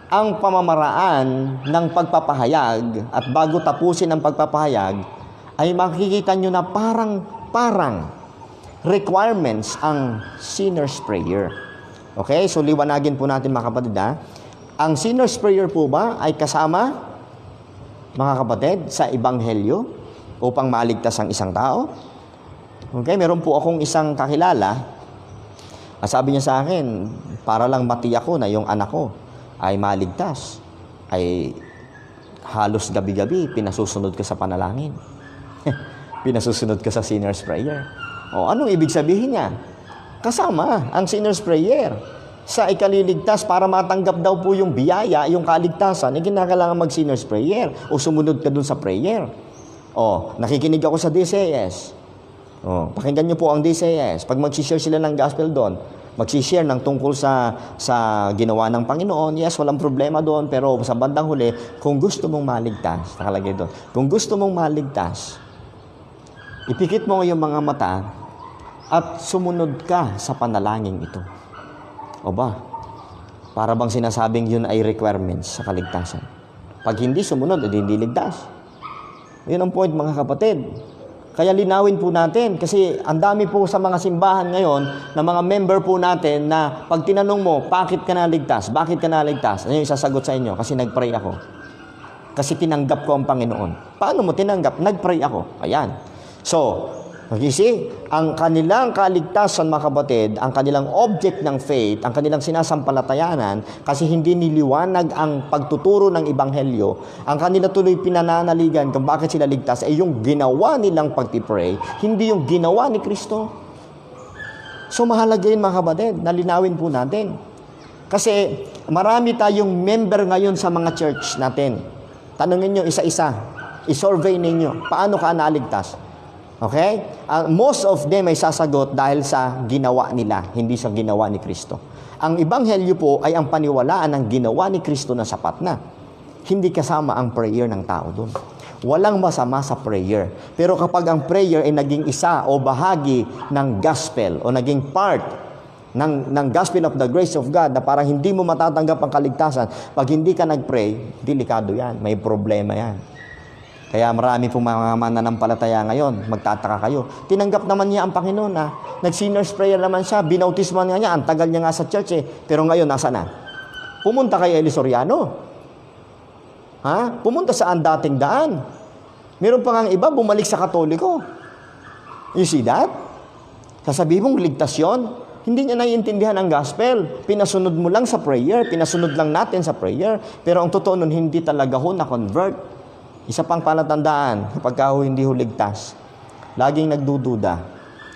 S1: ang pamamaraan ng pagpapahayag, at bago tapusin ang pagpapahayag, ay makikita nyo na parang requirements ang sinner's prayer. Okay? So, liwanagin po natin, mga kapatid, ang sinner's prayer po ba ay kasama, mga kapatid, sa Ebanghelyo upang maligtas ang isang tao? Okay? Meron po akong isang kakilala, sabi niya sa akin, para lang matiyak ko na yung anak ko ay maligtas, ay halos gabi-gabi pinasusunod ka sa panalangin. Pinasusunod ka sa sinner's prayer. O, anong ibig sabihin niya? Kasama ang sinner's prayer sa ikaliligtas para matanggap daw po yung biyaya, yung kaligtasan, kinakailangan mag-sinner's prayer o sumunod ka dun sa prayer. O, nakikinig ako sa DCS. O, pakinggan niyo po ang DCS. Pag mag-share sila ng gospel doon, magsishare ng tungkol sa ginawa ng Panginoon, yes, walang problema doon, pero sa bandang huli, kung gusto mong maligtas, nakalagay doon, kung gusto mong maligtas, ipikit mo yung mga mata at sumunod ka sa panalangin ito. O ba? Para bang sinasabing yun ay requirements sa kaligtasan. Pag hindi sumunod, hindi ligtas. Yun ang point, mga kapatid. Kaya linawin po natin kasi ang dami po sa mga simbahan ngayon na mga member po natin na pag tinanong mo, bakit ka naligtas? Bakit ka naligtas? Ano yung isasagot sa inyo? Kasi nagpray ako. Kasi tinanggap ko ang Panginoon. Paano mo tinanggap? Nagpray ako. Ayan. So, ang kanilang kaligtasan, mga kapatid, ang kanilang object ng faith, ang kanilang sinasampalatayanan, kasi hindi niliwanag ang pagtuturo ng Ebanghelyo, ang kanila tuloy pinananaligan kung bakit sila ligtas ay yung ginawa nilang pagpipray, hindi yung ginawa ni Kristo. So mahalaga yun, mga kapatid, nalinawin po natin. Kasi marami tayong member ngayon sa mga church natin. Tanungin nyo isa-isa, isurvey ninyo, paano ka naligtas? Okay? Most of them ay sasagot dahil sa ginawa nila, hindi sa ginawa ni Kristo. Ang Ebanghelyo po ay ang paniwalaan ng ginawa ni Kristo na sapat na. Hindi kasama ang prayer ng tao doon. Walang masama sa prayer. Pero kapag ang prayer ay naging isa o bahagi ng gospel o naging part ng gospel of the grace of God na parang hindi mo matatanggap ang kaligtasan, pag hindi ka nag-pray, delikado yan. May problema yan. Kaya marami pong mga mananampalataya ngayon, magtataka kayo. Tinanggap naman niya ang Panginoon na nag-sinner's prayer naman siya, binautisman nga niya, ang tagal niya nga sa church eh. Pero ngayon, nasa na? Pumunta kay Eli Soriano. Pumunta saan dating daan. Meron pa nga iba, bumalik sa Katoliko. You see that? Sasabihin mong ligtas yun. Hindi niya naiintindihan ang gospel. Pinasunod mo lang sa prayer, pinasunod lang natin sa prayer. Pero ang totoo nun, hindi talaga ho na-convert. Isa pang palatandaan, kapag hindi ho ligtas, laging nagdududa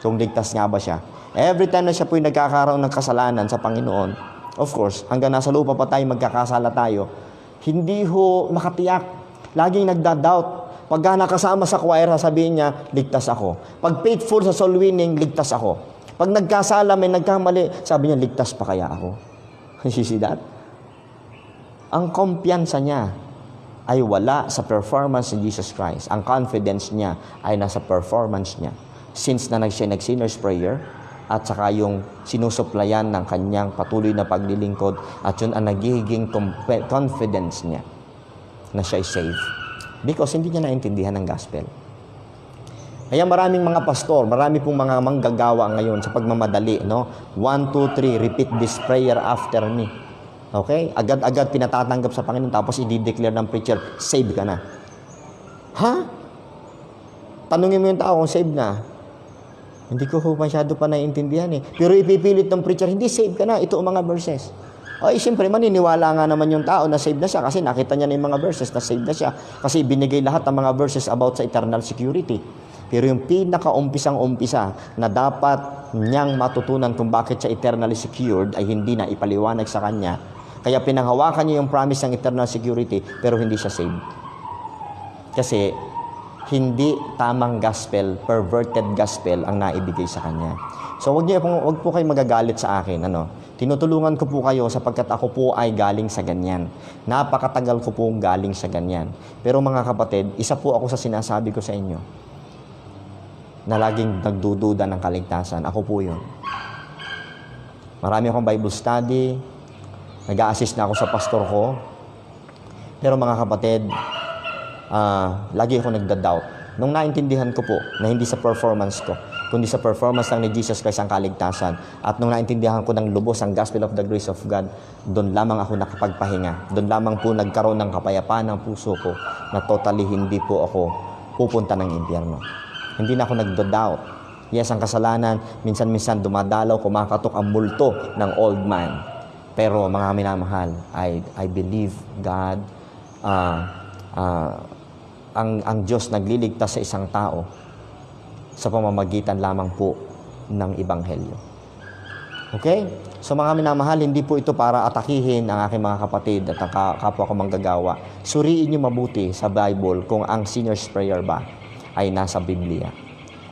S1: kung ligtas nga ba siya. Every time na siya po'y nagkakaroon ng kasalanan sa Panginoon, of course, hanggang nasa lupa pa tayo, magkakasala tayo, hindi ho makatiyak. Laging nagda-doubt. Pagka nakasama sa choir, sabihin niya, ligtas ako. Pag faithful sa soul winning, ligtas ako. Pag nagkasala, may nagkamali, sabi niya, ligtas pa kaya ako? You see that? Ang kumpiyansa niya ay wala sa performance ni Jesus Christ. Ang confidence niya ay nasa performance niya. Since na siya nag-sinner's prayer, at saka yung sinusuplayan ng kanyang patuloy na paglilingkod, at yun ang nagiging confidence niya na siya ay saved. Because hindi niya naintindihan ang gospel. Kaya maraming mga pastor, marami pong mga manggagawa ngayon sa pagmamadali, no? 1, 2, 3, repeat this prayer after me. Okay? Agad-agad pinatatanggap sa Panginoon tapos i-declare ng preacher, save ka na. Tanungin mo yung tao kung save na. Hindi ko masyado pa naiintindihan eh. Pero ipipilit ng preacher, hindi, save ka na. Ito ang mga verses. Ay, siyempre, maniniwala nga naman yung tao na save na siya kasi nakita niya na yung mga verses na save na siya. Kasi binigay lahat ng mga verses about sa eternal security. Pero yung pinaka-umpisang-umpisa na dapat niyang matutunan kung bakit siya eternally secured ay hindi na ipaliwanag sa kanya. Kaya pinanghawakan niya yung promise ng eternal security pero hindi siya saved. Kasi hindi tamang gospel, perverted gospel ang naibigay sa kanya. So wag po kayo magagalit sa akin. Tinutulungan ko po kayo sapagkat ako po ay galing sa ganyan. Napakatagal ko po galing sa ganyan. Pero mga kapatid, isa po ako sa sinasabi ko sa inyo na laging nagdududa ng kaligtasan. Ako po yun. Marami akong Bible study, nag-a-assist na ako sa pastor ko. Pero mga kapatid, lagi ako nagda-doubt. Nung naintindihan ko po na hindi sa performance ko, kundi sa performance lang ni Jesus Christ ang kaligtasan. At nung naintindihan ko ng lubos ang gospel of the grace of God, doon lamang ako nakapagpahinga. Doon lamang po nagkaroon ng kapayapaan ng puso ko na totally hindi po ako pupunta ng impyerno. Hindi na ako nagda-doubt. Yes, ang kasalanan, minsan-minsan dumadalaw, kumakatok ang multo ng old man. Pero mga minamahal, I believe God, ang Diyos nagliligtas sa isang tao sa pamamagitan lamang po ng Ebanghelyo. Okay? So mga minamahal, hindi po ito para atakihin ang aking mga kapatid at ang kapwa ko manggagawa. Suriin niyo mabuti sa Bible kung ang sinner's prayer ba ay nasa Biblia.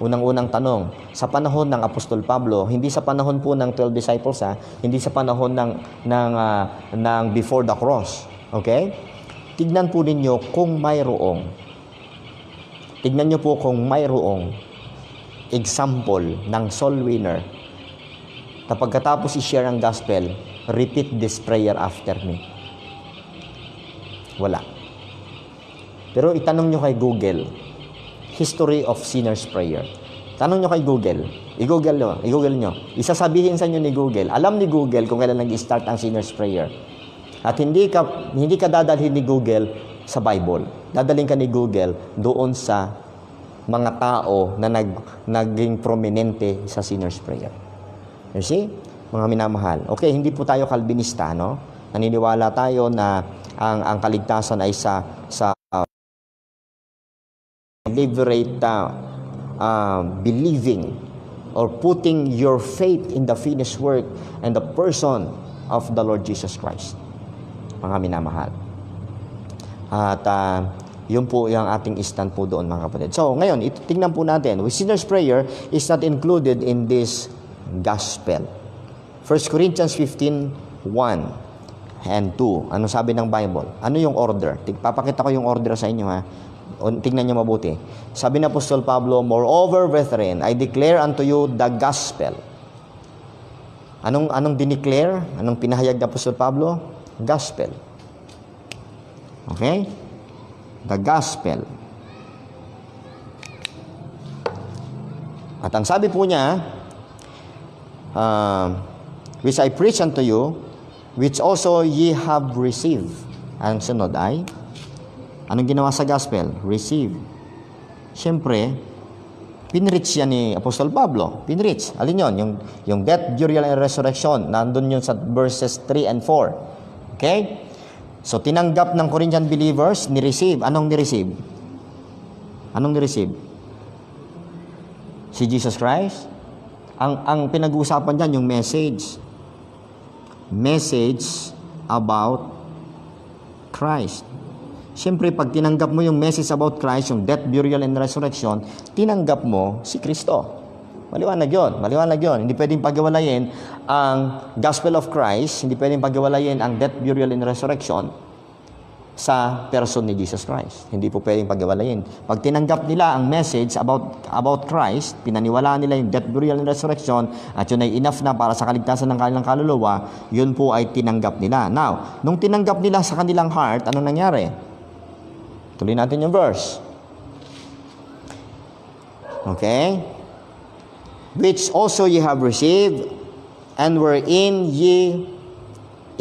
S1: Unang-unang tanong, sa panahon ng Apostol Pablo, hindi sa panahon po ng 12 disciples, hindi sa panahon ng before the cross. Okay? Tignan po ninyo kung mayroong. Tignan niyo po kung mayroong example ng soul winner na pagkatapos i-share ang gospel, repeat this prayer after me. Wala. Pero itanong nyo kay Google, history of sinner's prayer. Tanong nyo kay Google. I-Google nyo. Isasabihin sa inyo ni Google. Alam ni Google kung kailan nag-start ang sinner's prayer. At hindi ka dadalhin ni Google sa Bible. Dadalhin ka ni Google doon sa mga tao na naging prominente sa sinner's prayer. You see? Mga minamahal. Okay, hindi po tayo Calvinista, no? Naniniwala tayo na ang kaligtasan ay sa liberate believing or putting your faith in the finished work and the person of the Lord Jesus Christ. Mga minamahal. At yun po yung ating stand po doon, mga kapatid. So, ngayon, tingnan po natin. Sinner's prayer is not included in this gospel. 1 Corinthians 15:1 and 2. Ano sabi ng Bible? Ano yung order? Papakita ko yung order sa inyo, ha? Tingnan nyo mabuti. Sabi ng Apostol Pablo, moreover, brethren, I declare unto you the gospel. Anong dineclare? Anong pinahayag ng Apostol Pablo? Gospel. Okay? The gospel. At ang sabi po niya, which I preach unto you, which also ye have received. Ang sunod ay, anong ginawa sa gospel? Receive. Siyempre, pinreach yan ni Apostol Pablo. Pinreach. Alin yun? Yung death, burial, and resurrection. Nandun yun sa verses 3 and 4. Okay? So, tinanggap ng Corinthian believers, ni-receive. Anong ni-receive? Anong ni-receive? Si Jesus Christ? Ang pinag-uusapan dyan, yung message. Message about Christ. Siyempre, pag tinanggap mo yung message about Christ, yung death, burial, and resurrection, tinanggap mo si Kristo. Maliwanag yun. Maliwanag yun. Hindi pwedeng paghiwalayin ang gospel of Christ, hindi pwedeng paghiwalayin ang death, burial, and resurrection sa person ni Jesus Christ. Hindi po pwedeng paghiwalayin. Pag tinanggap nila ang message about Christ, pinaniwalaan nila yung death, burial, and resurrection, at yun ay enough na para sa kaligtasan ng kanilang kaluluwa, yun po ay tinanggap nila. Now, nung tinanggap nila sa kanilang heart, anong nangyari? Tuloy natin yung verse. Okay? Which also ye have received, and wherein ye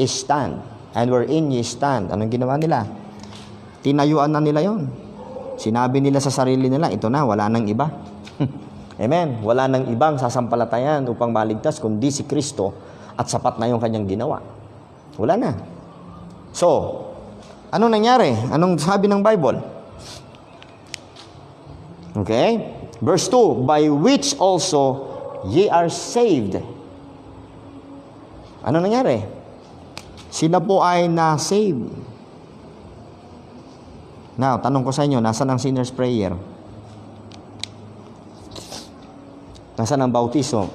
S1: stand. And wherein ye stand. Anong ginawa nila? Tinayuan na nila yon. Sinabi nila sa sarili nila, ito na, wala nang iba. Amen. Wala nang ibang sasampalatayan upang maligtas kundi si Kristo, at sapat na yung kanyang ginawa. Wala na. So, anong nangyari? Anong sabi ng Bible? Okay? Verse 2, by which also ye are saved. Ano nangyari? Sila po ay na-save. Now, tanong ko sa inyo, nasaan ang sinner's prayer? Nasaan ang baptism?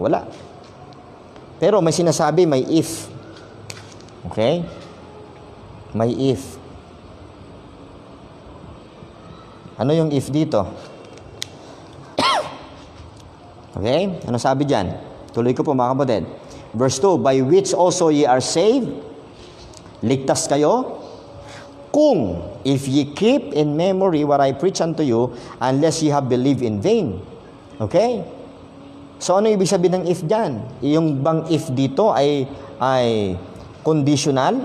S1: Wala. Pero may sinasabi, may if. Okay? May if. Ano yung if dito? Okay? Ano sabi dyan? Tuloy ko po, mga kapatid. Verse 2, by which also ye are saved, ligtas kayo, kung if ye keep in memory what I preach unto you, unless ye have believed in vain. Okay? So, ano ibig sabihin ng if dyan? Yung bang if dito ay conditional?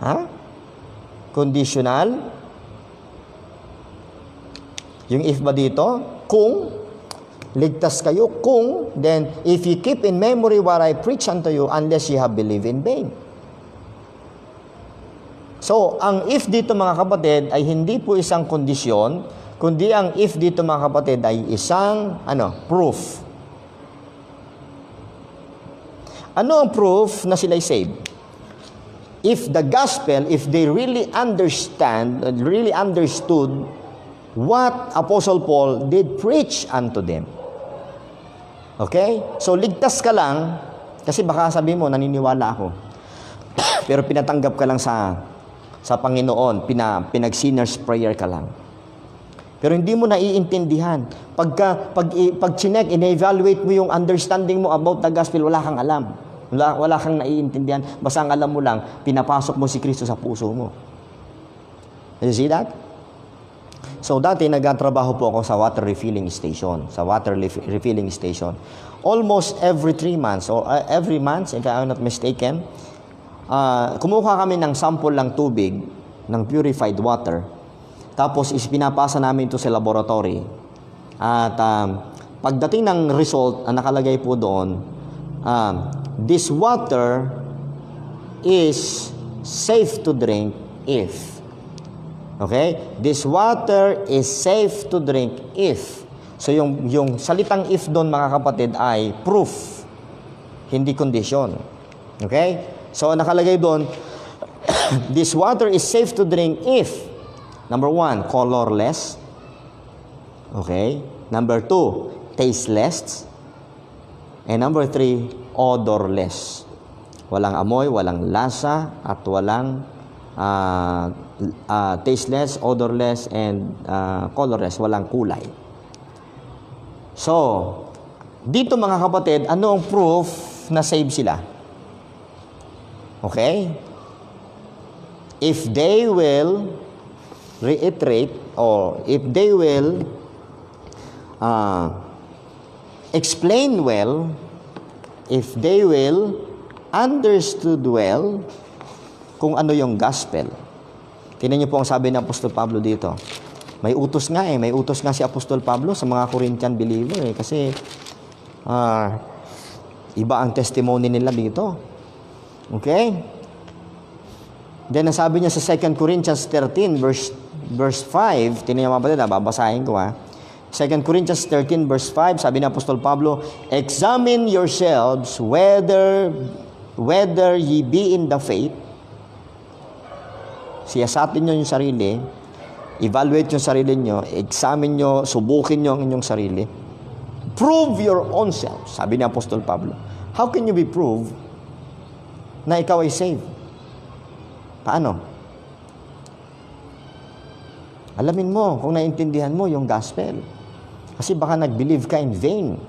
S1: Ha? Conditional? Yung if ba dito? Kung, ligtas kayo, kung, then, if you keep in memory what I preach unto you, unless you have believed in vain. So, ang if dito, mga kapatid, ay hindi po isang kondisyon, kundi ang if dito, mga kapatid, ay isang, proof. Ano ang proof na sila'y saved? If the gospel, if they really understood what Apostle Paul did preach unto them. Okay? So, ligtas ka lang, kasi baka sabi mo, naniniwala ako. Pero pinatanggap ka lang sa Panginoon, pinag-sinner's prayer ka lang. Pero hindi mo naiintindihan. Pag chinek, ina-evaluate mo yung understanding mo about the gospel, wala kang alam. Wala kang naiintindihan. Basta ang alam mo lang, pinapasok mo si Kristo sa puso mo. You see that? So, dati nagtatrabaho po ako sa water refilling station. Almost every 3 months, or every month, if I'm not mistaken, kumuha kami ng sample ng tubig, ng purified water, tapos pinapasa namin ito sa laboratory. At pagdating ng result, ang nakalagay po doon, this water is safe to drink if. Okay? This water is safe to drink if. So yung salitang if doon, mga kapatid, ay proof, hindi condition. Okay? So nakalagay doon, this water is safe to drink if, number 1, colorless. Okay? Number 2, tasteless. And number 3, odorless. Walang amoy, walang lasa, at walang tasteless, odorless, and colorless. Walang kulay. So, dito mga kapatid, ano ang proof na save sila? Okay? If they will reiterate, or if they will explain well, if they will understood well kung ano yung gospel. Tingnan niyo po ang sabi ng Apostol Pablo dito. May utos nga si Apostol Pablo sa mga Corinthian believer kasi iba ang testimony nila dito. Okay? Then nasabi niya sa 2 Corinthians 13 verse 5, tingnan niyo mga kapatid, babasahin ko 2 Corinthians 13 verse 5, sabi ng Apostol Pablo, examine yourselves whether ye be in the faith. Siyasatin nyo yung sarili, evaluate yung sarili nyo, examine nyo, subukin nyo ang inyong sarili. Prove your own self, sabi ni Apostol Pablo. How can you be proved na ikaw ay saved? Paano? Alamin mo kung naintindihan mo yung gospel. Kasi baka nag-believe ka in vain.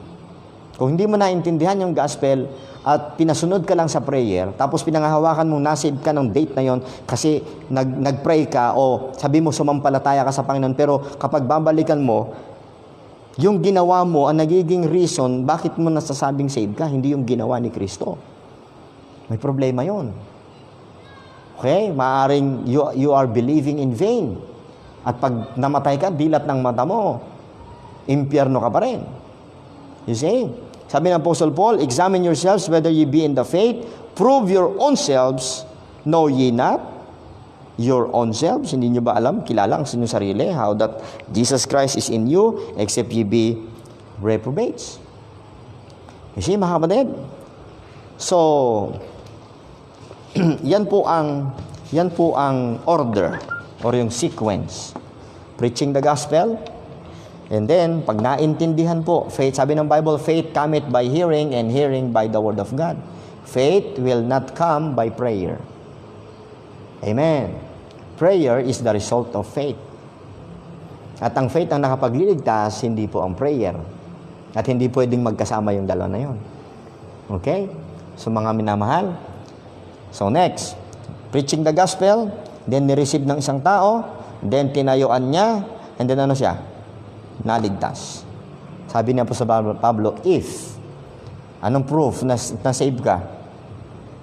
S1: Kung hindi mo naintindihan yung gospel at pinasunod ka lang sa prayer, tapos pinangahawakan mong nasave ka ng date na yon kasi nag-pray ka o sabi mo sumampalataya ka sa Panginoon, pero kapag babalikan mo, yung ginawa mo ang nagiging reason bakit mo nasasabing saved ka, hindi yung ginawa ni Kristo. May problema yon. Okay? Maaring you are believing in vain. At pag namatay ka, dilat ng mata mo, impyerno ka pa rin. You see? Sabi ng Apostle Paul, examine yourselves whether ye be in the faith, prove your own selves, know ye not your own selves. Hindi nyo ba alam, kilala ang inyong sarili, how that Jesus Christ is in you, except ye be reprobates. You see, mga kapatid? So, yan po ang order or yung sequence. Preaching the gospel, and then, pag naintindihan po, faith, sabi ng Bible, faith cometh by hearing, and hearing by the word of God. Faith will not come by prayer. Amen. Prayer is the result of faith. At ang faith ang nakapagliligtas, hindi po ang prayer. At hindi pwedeng magkasama yung dalawa na yun. Okay? So, mga minamahal. So, next, preaching the gospel, then nireceive ng isang tao, then tinayuan niya, and then ano siya? Naligtas. Sabi niya po sa Pablo, if, anong proof na save ka?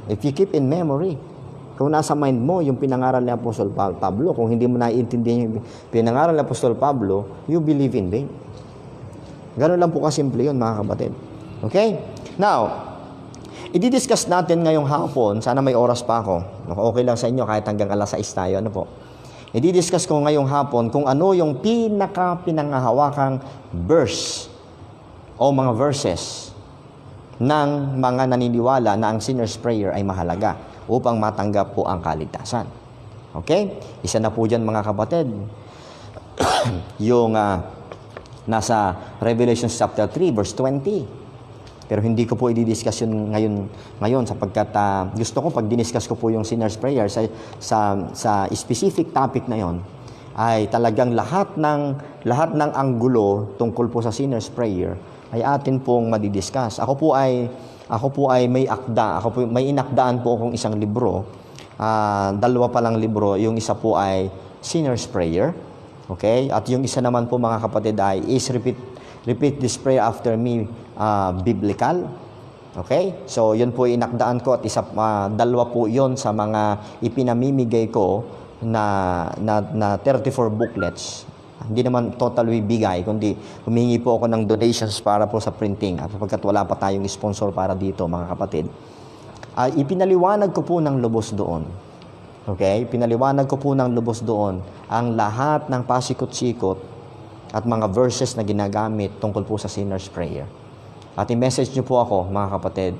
S1: If you keep in memory, kung nasa mind mo yung pinangaral ni Apostol Pablo, kung hindi mo naiintindihan yung pinangaral ni Apostol Pablo, you believe in vain. Gano'n lang po kasimple yun, mga kapatid. Okay? Now, i-discuss natin ngayong hapon, sana may oras pa ako. Okay lang sa inyo kahit hanggang alas 6 tayo, ano po? I-discuss ko ngayong hapon kung ano yung pinangahawakang verse o mga verses ng mga naniniwala na ang sinner's prayer ay mahalaga upang matanggap po ang kaligtasan. Okay? Isa na po dyan, mga kapatid. yung nasa Revelation chapter 3 verse 20. Pero hindi ko po i-discuss yun ngayon sapagkat gusto ko pag diniscuss ko po yung sinner's prayer sa specific topic na yon ay talagang lahat ng anggulo tungkol po sa sinner's prayer ay atin pong madidiscuss. Ako po ay may inakdaan po akong isang libro. Dalawa pa lang libro, yung isa po ay sinner's prayer. Okay? At yung isa naman po mga kapatid ay is repeat this prayer after me, biblical. Okay? So, yun po inakdaan ko at dalawa po yun sa mga ipinamimigay ko na 34 booklets. Hindi naman totally bigay, kundi humingi po ako ng donations para po sa printing. At sapagkat wala pa tayong sponsor para dito, mga kapatid. Ipinaliwanag ko po ng lubos doon. Okay? Pinaliwanag ko po ng lubos doon ang lahat ng pasikot-sikot at mga verses na ginagamit tungkol po sa sinner's prayer. At i-message nyo po ako, mga kapatid,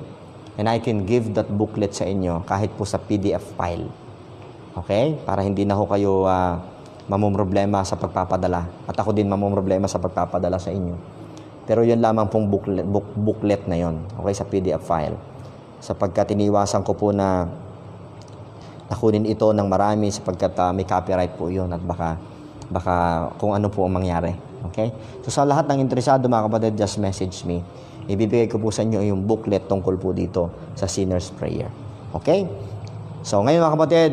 S1: and I can give that booklet sa inyo kahit po sa PDF file. Okay? Para hindi na ho kayo mamumroblema sa pagpapadala. At ako din mamumroblema sa pagpapadala sa inyo. Pero yun lamang pong booklet na yun. Okay? Sa PDF file. Sapagkat iniwasan ko po na nakunin ito ng marami sapagkat may copyright po yun at baka kung ano po ang mangyari. Okay? So sa lahat ng interesado mga kapatid, just message me. Ibibigay ko po sa inyo yung booklet tungkol po dito sa sinner's prayer. Okay? So ngayon mga kapatid,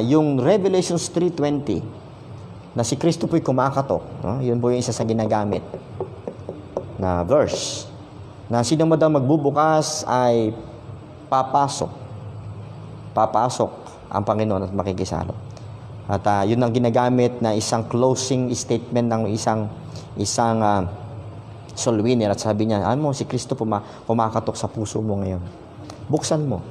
S1: yung Revelations 3:20 na si Kristo po'y kumakatok. No? Yun po yung isa sa ginagamit na verse. Na sino mo daw magbubukas ay papasok ang Panginoon at makikisalo. At yun ang ginagamit na isang closing statement ng isang soul winner. At sabi niya, si Kristo kumakatok sa puso mo ngayon. Buksan mo.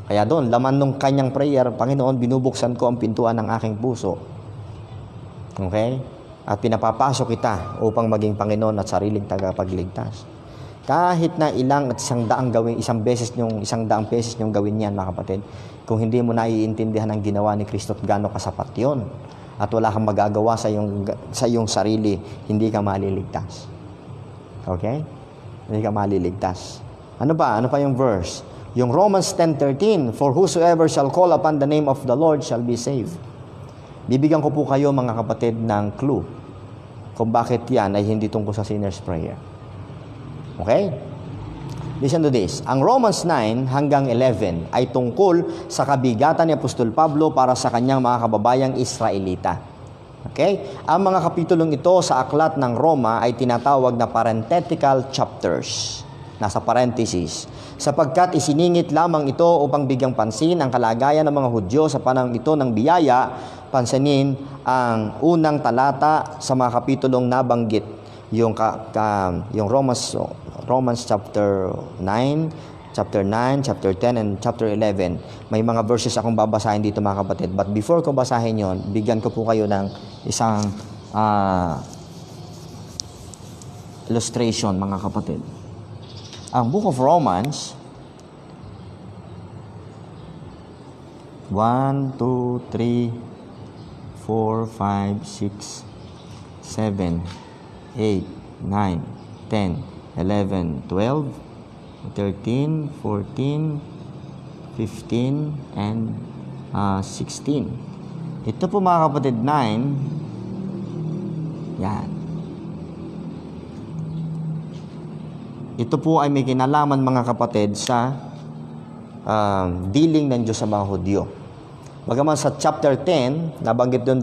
S1: Kaya doon, laman ng kanyang prayer, Panginoon, binubuksan ko ang pintuan ng aking puso. Okay? At pinapapasok kita upang maging Panginoon at sariling tagapagligtas. Kahit na isang daang beses nyong gawin yan, mga kapatid, kung hindi mo naiintindihan ang ginawa ni Kristo at gaano kasapat yun, at wala kang magagawa sa iyong sarili, hindi ka maliligtas. Okay? Hindi ka maliligtas. Ano pa yung verse? Yung Romans 10:13, for whosoever shall call upon the name of the Lord shall be saved. Bibigyan ko po kayo mga kapatid ng clue kung bakit yan ay hindi tungkol sa sinner's prayer. Okay? Listen to this. Ang Romans 9 hanggang 11 ay tungkol sa kabigatan ni Apostol Pablo para sa kanyang mga kababayang Israelita. Okay? Ang mga kapitulong ito sa aklat ng Roma ay tinatawag na parenthetical chapters. Nasa parenthesis. Sapagkat isiningit lamang ito upang bigyang pansin ang kalagayan ng mga Hudyo sa panahon ito ng biyaya, pansinin ang unang talata sa mga kapitulong nabanggit, yung Romans chapter 9, chapter 10, and chapter 11. May mga verses akong babasahin dito mga kapatid. But before ko basahin yon, bigyan ko po kayo ng isang illustration mga kapatid. Ang Book of Romans, 1, 2, 3, 4, 5, 6, 7, 8, 9, 10, 11, 12, 13, 14, 15, and 16. Ito po mga kapatid, 9. Yan. Ito po ay may kinalaman mga kapatid sa dealing ng Diyos sa mga Hudyo. Bagaman sa chapter 10, nabanggit doon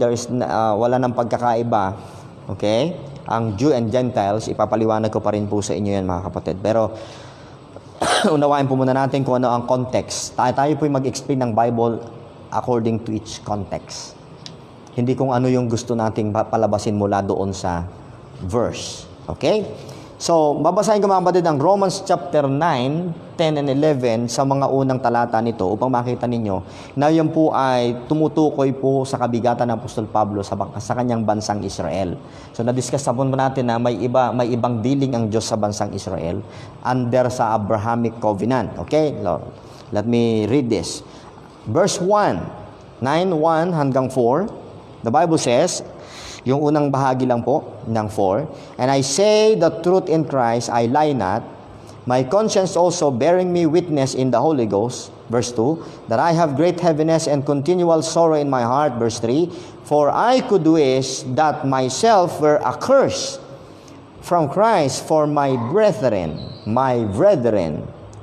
S1: wala nang pagkakaiba, okay? Ang Jew and Gentiles, ipapaliwanag ko pa rin po sa inyo yan mga kapatid. Pero unawain po muna natin kung ano ang context. Tayo po mag-explain ng Bible according to its context. Hindi kung ano yung gusto nating palabasin mula doon sa verse. Okay? So, babasahin ko mga kapatid ang Romans chapter 9, 10, and 11 sa mga unang talata nito upang makita ninyo na yan po ay tumutukoy po sa kabigatan ng Apostol Pablo sa kanyang bansang Israel. So, na-discuss na po natin na may ibang dealing ang Diyos sa bansang Israel under sa Abrahamic Covenant. Okay? Let me read this. Verse 1, 9:1 hanggang 4, the Bible says, Yung unang bahagi lang po ng 4. And I say the truth in Christ, I lie not. My conscience also bearing me witness in the Holy Ghost. Verse 2. That I have great heaviness and continual sorrow in my heart. Verse 3. For I could wish that myself were accursed from Christ for my brethren,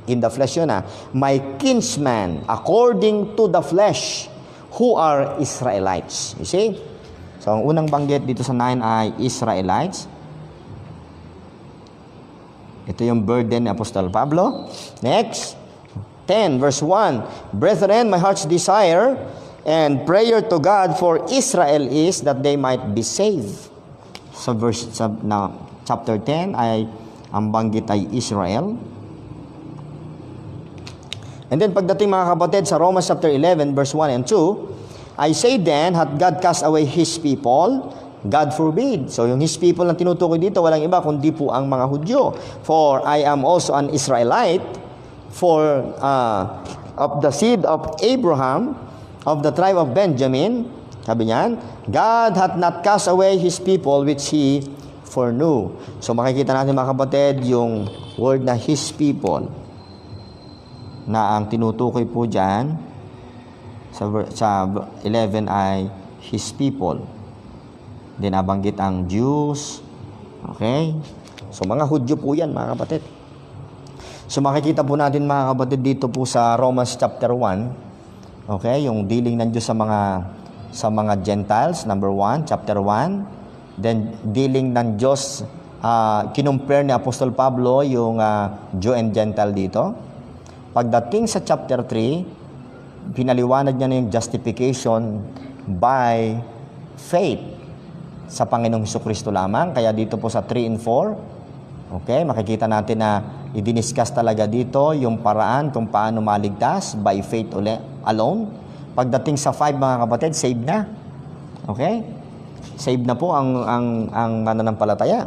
S1: in the flesh yun my kinsman, according to the flesh, who are Israelites. You see? So, ang unang banggit dito sa 9 ay Israelites. Ito yung burden ni Apostol Pablo. Next, 10 verse 1. Brethren, my heart's desire and prayer to God for Israel is that they might be saved. So, chapter 10 ay ang banggit ay Israel. And then pagdating mga kapatid sa Romans chapter 11 verse 1 and 2, I say then, hath God cast away His people? God forbid. So yung His people na tinutukoy dito, walang iba kundi po ang mga Hudyo. For I am also an Israelite, for of the seed of Abraham, of the tribe of Benjamin. Sabi niyan, God hath not cast away His people which He foreknew. So makikita natin mga kapatid, yung word na His people, na ang tinutukoy po dyan sa 11 ay His people. Then nabanggit ang Jews. Okay? So mga Hudyo po yan mga kapatid. So makikita po natin mga kapatid dito po sa Romans chapter 1. Okay? Yung dealing ng Diyos sa mga Gentiles, number 1, chapter 1. Then dealing ng Diyos, kinumpare ni Apostol Pablo yung Jew and Gentile dito. Pagdating sa chapter 3, pinaliwanag niya na yung justification by faith sa Panginoong Hesukristo lamang. Kaya dito po sa 3 and 4, okay, makikita natin na i-discuss talaga dito yung paraan kung paano maligtas by faith alone. Pagdating sa 5 mga kapatid, save na. Okay? Save na po ang mananampalataya.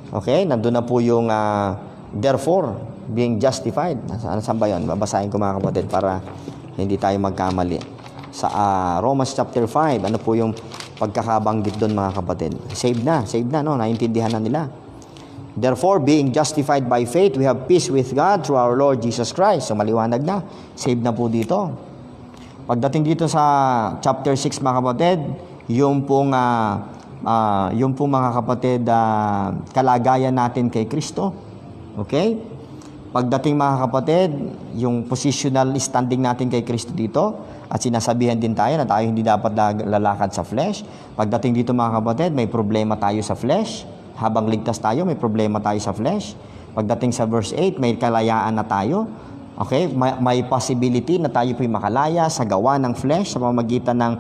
S1: Okay? Nandun na po yung therefore, being justified. Saan ba yun? Babasahin ko mga kapatid para hindi tayo magkamali. Sa Romans chapter 5, ano po yung pagkakabanggit doon mga kapatid? Save na, no? Naintindihan na nila. Therefore, being justified by faith, we have peace with God through our Lord Jesus Christ. So, maliwanag na. Save na po dito. Pagdating dito sa chapter 6 mga kapatid, yung pong mga kapatid, kalagayan natin kay Kristo. Okay? Pagdating mga kapatid, yung positional standing natin kay Kristo dito, at sinasabihan din tayo na tayo hindi dapat lalakad sa flesh. Pagdating dito mga kapatid, may problema tayo sa flesh. Habang ligtas tayo, may problema tayo sa flesh. Pagdating sa verse 8, may kalayaan na tayo. Okay? May possibility na tayo po'y makalaya sa gawa ng flesh sa pamamagitan ng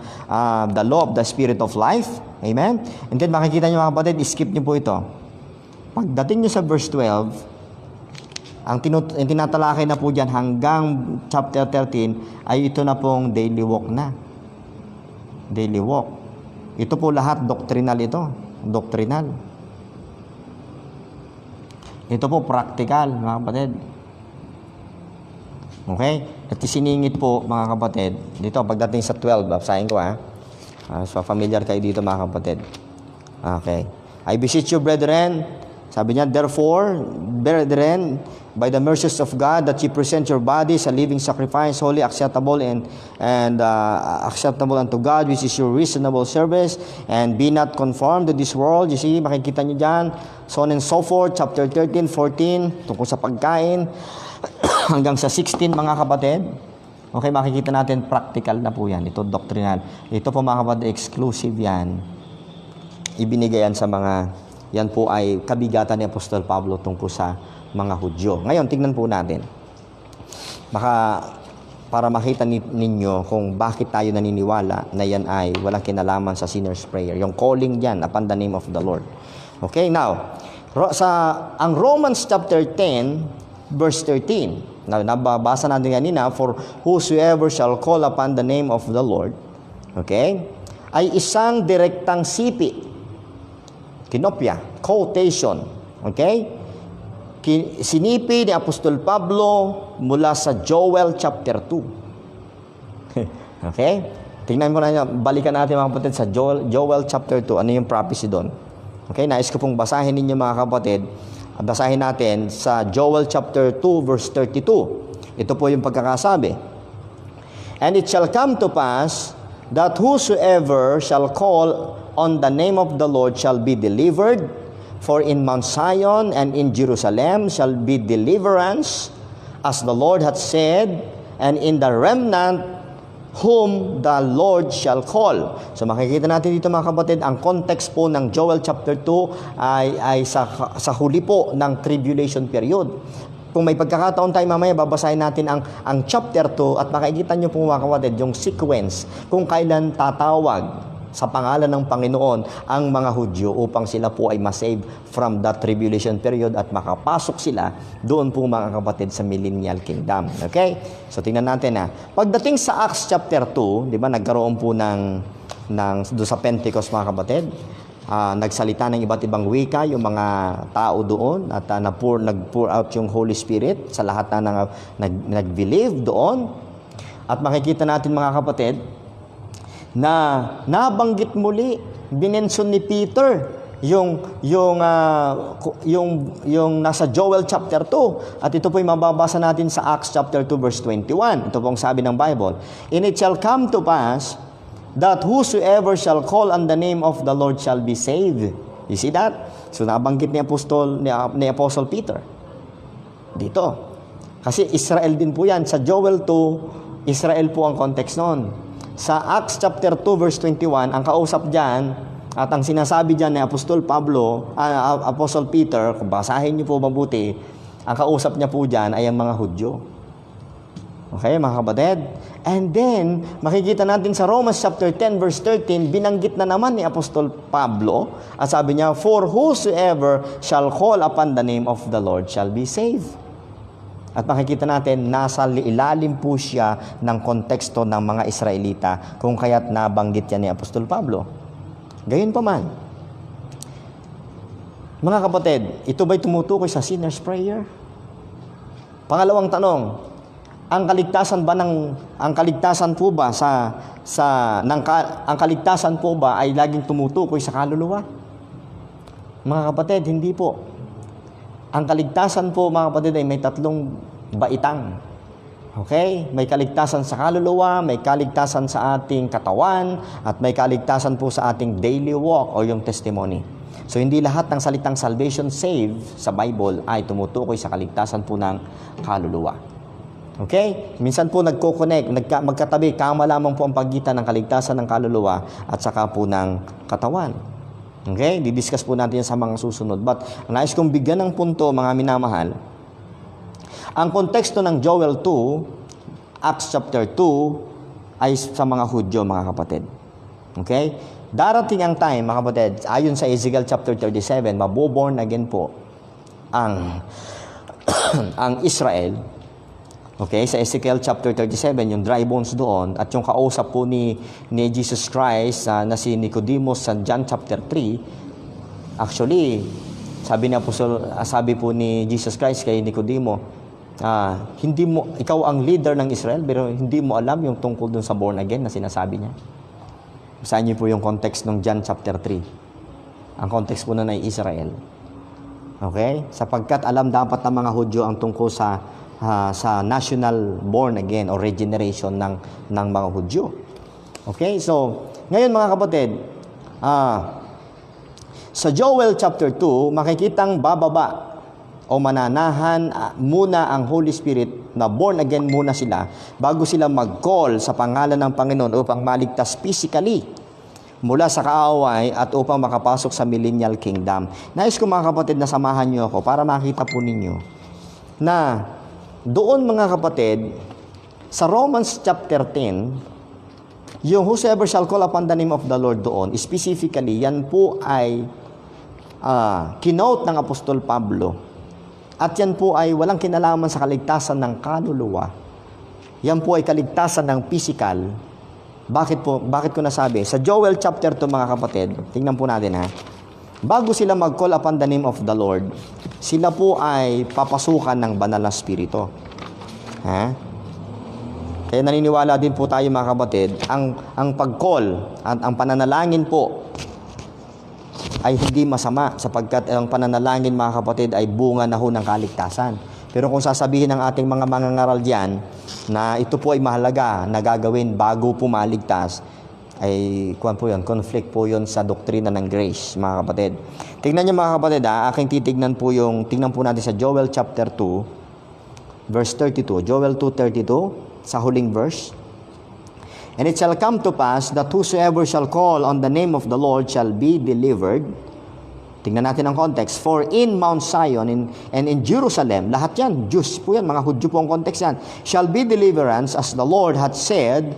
S1: the law of the Spirit of life. Amen? And then makikita nyo mga kapatid, skip nyo po ito. Pagdating nyo sa verse 12, ang tinatalakay na po dyan hanggang chapter 13 ay ito na pong daily walk na. Daily walk. Ito po lahat doctrinal ito. Doctrinal. Ito po practical, mga kapatid. Okay? At isiningit po, mga kapatid, dito pagdating sa 12, basahin ko so familiar kayo dito mga kapatid. Okay. I beseech you, brethren, sabi niya, therefore, brethren, by the mercies of God, that ye present your bodies a living sacrifice, holy, acceptable, and acceptable unto God, which is your reasonable service, and be not conformed to this world. You see, makikita nyo dyan, so on and so forth, chapter 13, 14, tungkol sa pagkain, hanggang sa 16, mga kapatid. Okay, makikita natin, practical na po yan. Ito, doctrinal. Ito po, mga kapatid, exclusive yan. Ibinigay yan sa mga, yan po ay kabigatan ni Apostol Pablo tungkol sa mga Hudyo. Ngayon, tignan po natin. Baka para makita ninyo kung bakit tayo naniniwala na yan ay walang kinalaman sa sinner's prayer. Yung calling yan upon the name of the Lord. Okay, now, ang Romans chapter 10, verse 13. Now, nababasa natin kanina, for whosoever shall call upon the name of the Lord, okay, ay isang direktang sipi. Kinopya, quotation. Okay? Sinipi ni Apostol Pablo mula sa Joel chapter 2. Okay? Tingnan mo na, balikan natin mga kapatid sa Joel chapter 2. Ano yung prophecy doon? Okay, nais ko pong basahin ninyo mga kapatid. Basahin natin sa Joel chapter 2 verse 32. Ito po yung pagkakasabi. And it shall come to pass that whosoever shall call on the name of the Lord shall be delivered. For in Mount Zion and in Jerusalem shall be deliverance, as the Lord hath said, and in the remnant whom the Lord shall call. So makikita natin dito mga kapatid, ang context po ng Joel chapter 2 ay sa huli po ng tribulation period. Kung may pagkakataon tayo mamaya, babasahin natin ang chapter 2 at makikita nyo po mga kapatid yung sequence kung kailan tatawag sa pangalan ng Panginoon ang mga Hudyo upang sila po ay masave from that tribulation period at makapasok sila doon po mga kapatid sa millennial kingdom. Okay? So tingnan natin na. Pagdating sa Acts chapter 2, di ba, nagkaroon po doon sa Pentecost mga kapatid, nagsalita ng iba't ibang wika yung mga tao doon at nag-pour out yung Holy Spirit sa lahat na nag-believe doon. At makikita natin mga kapatid, na nabanggit muli, binenson ni Peter yung nasa Joel chapter 2. At ito po yung mababasa natin sa Acts chapter 2 verse 21. Ito pong sabi ng Bible. And it shall come to pass that whosoever shall call on the name of the Lord shall be saved. You see that? So nabanggit ni Apostle Peter dito. Kasi Israel din po yan. Sa Joel 2, Israel po ang context noon. Sa Acts chapter 2 verse 21, ang kausap diyan at ang sinasabi diyan ni Apostle Peter, kung basahin niyo po mabuti, ang kausap niya po diyan ay ang mga Hudyo. Okay, mga kapatid? And then, makikita natin sa Romans chapter 10 verse 13, binanggit na naman ni Apostol Pablo at sabi niya, for whosoever shall call upon the name of the Lord shall be saved. At makikita natin, nasa ilalim po siya ng konteksto ng mga Israelita, kung kaya't nabanggit yan ni Apostol Pablo. Gayon pa man. Mga kapatid, ito ba'y tumutukoy sa sinner's prayer? Pangalawang tanong, ang kaligtasan po ba ang kaligtasan po ba ay laging tumutukoy sa kaluluwa? Mga kapatid, hindi po. Ang kaligtasan po, mga kapatid, ay may tatlong baitang. Okay? May kaligtasan sa kaluluwa, may kaligtasan sa ating katawan, at may kaligtasan po sa ating daily walk o yung testimony. So, hindi lahat ng salitang salvation save sa Bible ay tumutukoy sa kaligtasan po ng kaluluwa. Okay? Minsan po nagko-connect, magkatabi, kama lamang po ang pagitan ng kaligtasan ng kaluluwa at saka po ng katawan. Okay? Didiscuss po natin yan sa mga susunod. But, nais kong bigyan ng punto, mga minamahal, ang konteksto ng Joel 2, Acts chapter 2, ay sa mga Hudyo, mga kapatid. Okay? Darating ang time, mga kapatid, ayon sa Ezekiel chapter 37, maboborn again po ang Israel. Okay, sa Ezekiel chapter 37, yung dry bones doon, at yung kausap po ni Jesus Christ na si Nicodemus sa John chapter 3, actually, sabi po ni Jesus Christ kay Nicodemo, ikaw ang leader ng Israel, pero hindi mo alam yung tungkol dun sa born again na sinasabi niya. Basahin niyo po yung context ng John chapter 3. Ang context po na ay Israel. Okay? Sapagkat alam dapat ng mga Hudyo ang tungkol sa national born again or regeneration ng mga Hudyo. Okay? So, ngayon mga kapatid, sa Joel chapter 2, makikitang bababa o mananahan muna ang Holy Spirit na born again muna sila bago sila mag-call sa pangalan ng Panginoon upang maligtas physically mula sa kaaway at upang makapasok sa millennial kingdom. Nais ko mga kapatid na samahan niyo ako para makita po ninyo na doon mga kapatid, sa Romans chapter 10, yung whosoever shall call upon the name of the Lord doon, specifically, yan po ay kinote ng Apostol Pablo. At yan po ay walang kinalaman sa kaligtasan ng kaluluwa. Yan po ay kaligtasan ng physical. Bakit ko nasabi? Sa Joel chapter 2 mga kapatid, tingnan po natin ha. Bago sila mag-call upon the name of the Lord, sila po ay papasukan ng banal na spirito. Ha? Kaya naniniwala din po tayo mga kapatid, ang pag-call at ang pananalangin po ay hindi masama sapagkat ang pananalangin mga kapatid ay bunga na ho ng kaligtasan. Pero kung sasabihin ng ating mga mangangaral diyan na ito po ay mahalaga na gagawin bago po maligtas, ay conflict po yun sa doktrina ng grace mga kapatid. Tingnan niyo mga kapatid, aking tingnan po natin sa Joel chapter 2 verse 32. Joel 2:32 sa huling verse. And it shall come to pass that whosoever shall call on the name of the Lord shall be delivered. Tingnan natin ang context. For in Mount Zion and in Jerusalem, lahat yan, Jews po yan, mga Hudyo po ang context yan, shall be deliverance as the Lord hath said,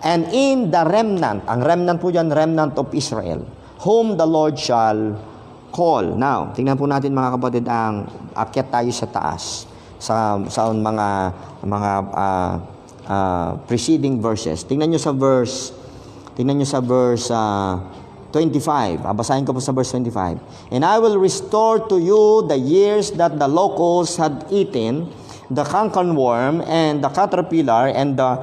S1: and in the remnant, ang remnant po yan, remnant of Israel, whom the Lord shall call. Now, tingnan po natin mga kapatid, ang akyat tayo sa taas sa mga preceding verses. Tingnan nyo sa verse 25. Babasahin ko po sa verse 25. And I will restore to you the years that the locusts had eaten, the cankerworm and the caterpillar and the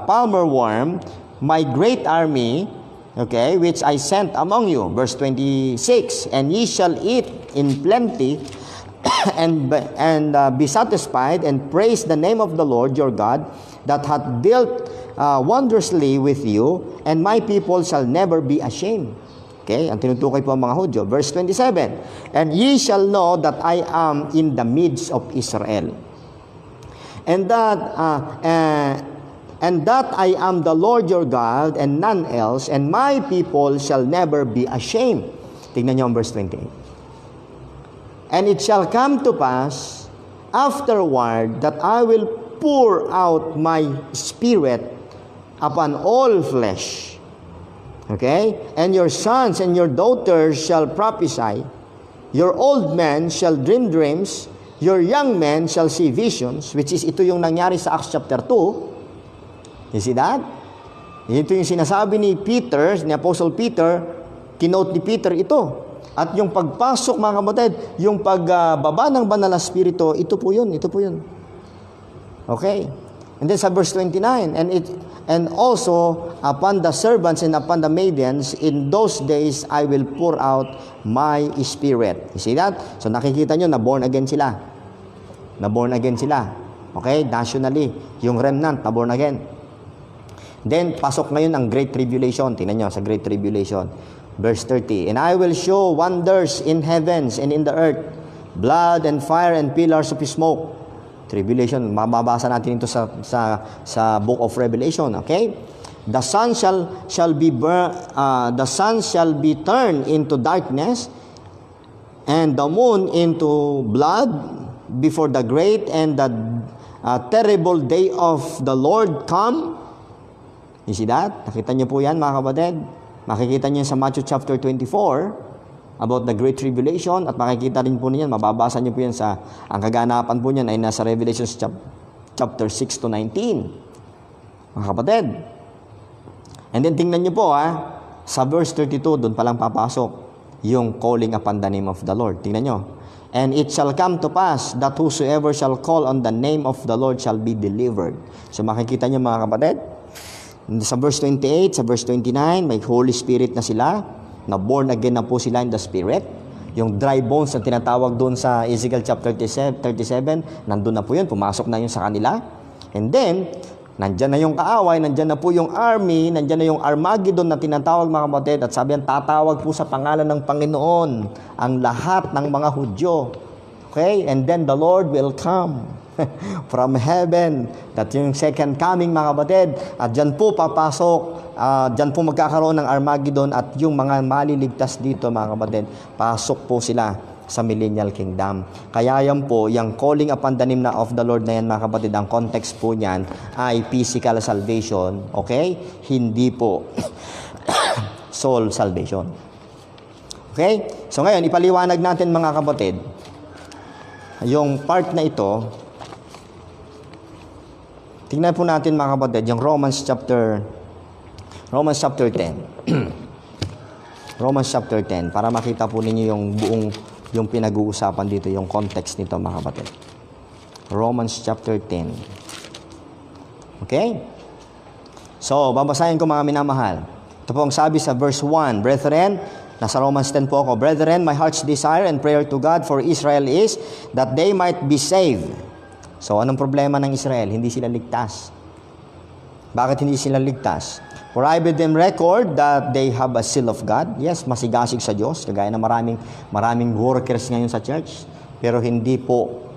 S1: palmer worm, my great army, okay, which I sent among you. Verse 26. And ye shall eat in plenty and be satisfied and praise the name of the Lord your God that hath dealt wondrously with you, and my people shall never be ashamed. Okay, ang tinutukoy po ang mga Hudyo. Verse 27, and ye shall know that I am in the midst of Israel, and that I am the Lord your God and none else, and my people shall never be ashamed. Tingnan niyo ang verse 28. And it shall come to pass afterward that I will pour out my spirit upon all flesh. Okay? And your sons and your daughters shall prophesy. Your old men shall dream dreams. Your young men shall see visions. Which is, ito yung nangyari sa Acts chapter 2. You see that? Ito yung sinasabi ni Peter, ni Apostle Peter, kinote ni Peter ito. At yung pagpasok mga kapatid, yung pagbaba ng banal na spirito, ito po yun. Okay. And then sa verse 29, and also upon the servants and upon the maidens, in those days I will pour out my spirit. You see that? So nakikita nyo na born again sila. Okay? Nationally, yung remnant na born again. Then pasok ngayon ang Great Tribulation. Tingnan nyo sa Great Tribulation. Verse 30, and I will show wonders in heavens and in the earth, blood and fire and pillars of smoke. Tribulation, mababasa natin ito sa Book of Revelation, okay? The sun shall be turned into darkness, and the moon into blood before the great and the terrible day of the Lord come. You see that? Nakita niyo po yan mga kapatid? Makikita niyo sa Matthew chapter 24 about the Great Tribulation, at makikita rin po niyan, mababasa niyo po yan ang kaganapan po niyan ay nasa Revelation chapter 6 to 19. Mga kapatid. And then tingnan niyo po sa verse 32, doon palang papasok yung calling upon the name of the Lord. Tingnan niyo. And it shall come to pass that whosoever shall call on the name of the Lord shall be delivered. So makikita niyo mga kapatid, sa verse 28, sa verse 29, may Holy Spirit na sila, na born again na po sila in the Spirit. Yung dry bones na tinatawag doon sa Ezekiel chapter 37, nandun na po yun, pumasok na yun sa kanila. And then, nandyan na yung kaaway, nandyan na po yung army, nandyan na yung Armageddon na tinatawag mga kapatid, at sabi yan, tatawag po sa pangalan ng Panginoon ang lahat ng mga Hudyo. Okay? And then the Lord will come from heaven. That yung second coming mga kapatid. At dyan po papasok, dyan po magkakaroon ng Armageddon, at yung mga maliligtas dito mga kapatid, pasok po sila sa millennial kingdom. Kaya yan po, yung calling upon the name of the Lord na yan mga kapatid, ang context po niyan ay physical salvation. Okay? Hindi po soul salvation. Okay? So ngayon, ipaliwanag natin mga kapatid, yung part na ito. Tingnan po natin mga kapatid, yung Romans chapter 10. Romans chapter 10, para makita po ninyo yung pinag-uusapan dito, yung context nito mga kapatid. Romans chapter 10. Okay? So, babasahin ko mga minamahal. Ito po ang sabi sa verse 1. Brethren, nasa Romans 10 po ako. Brethren, my heart's desire and prayer to God for Israel is that they might be saved. So, anong problema ng Israel? Hindi sila ligtas. Bakit hindi sila ligtas? For I bid them record that they have a seal of God. Yes, masigasig sa Diyos. Kagaya na maraming workers ngayon sa church. Pero hindi po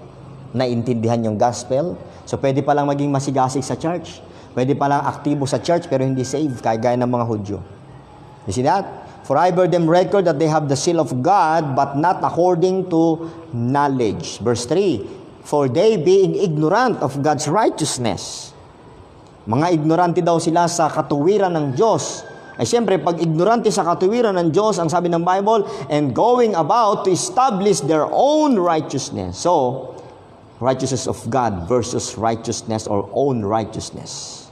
S1: naintindihan yung gospel. So, pwede palang maging masigasig sa church. Pwede palang aktibo sa church pero hindi saved, kagaya ng mga Hudyo. You see that? For I bear them record that they have the seal of God, but not according to knowledge. Verse 3, for they being ignorant of God's righteousness. Mga ignorante daw sila sa katuwiran ng Diyos. Ay siyempre, pag ignorante sa katuwiran ng Diyos, ang sabi ng Bible, and going about to establish their own righteousness. So, righteousness of God versus righteousness or own righteousness.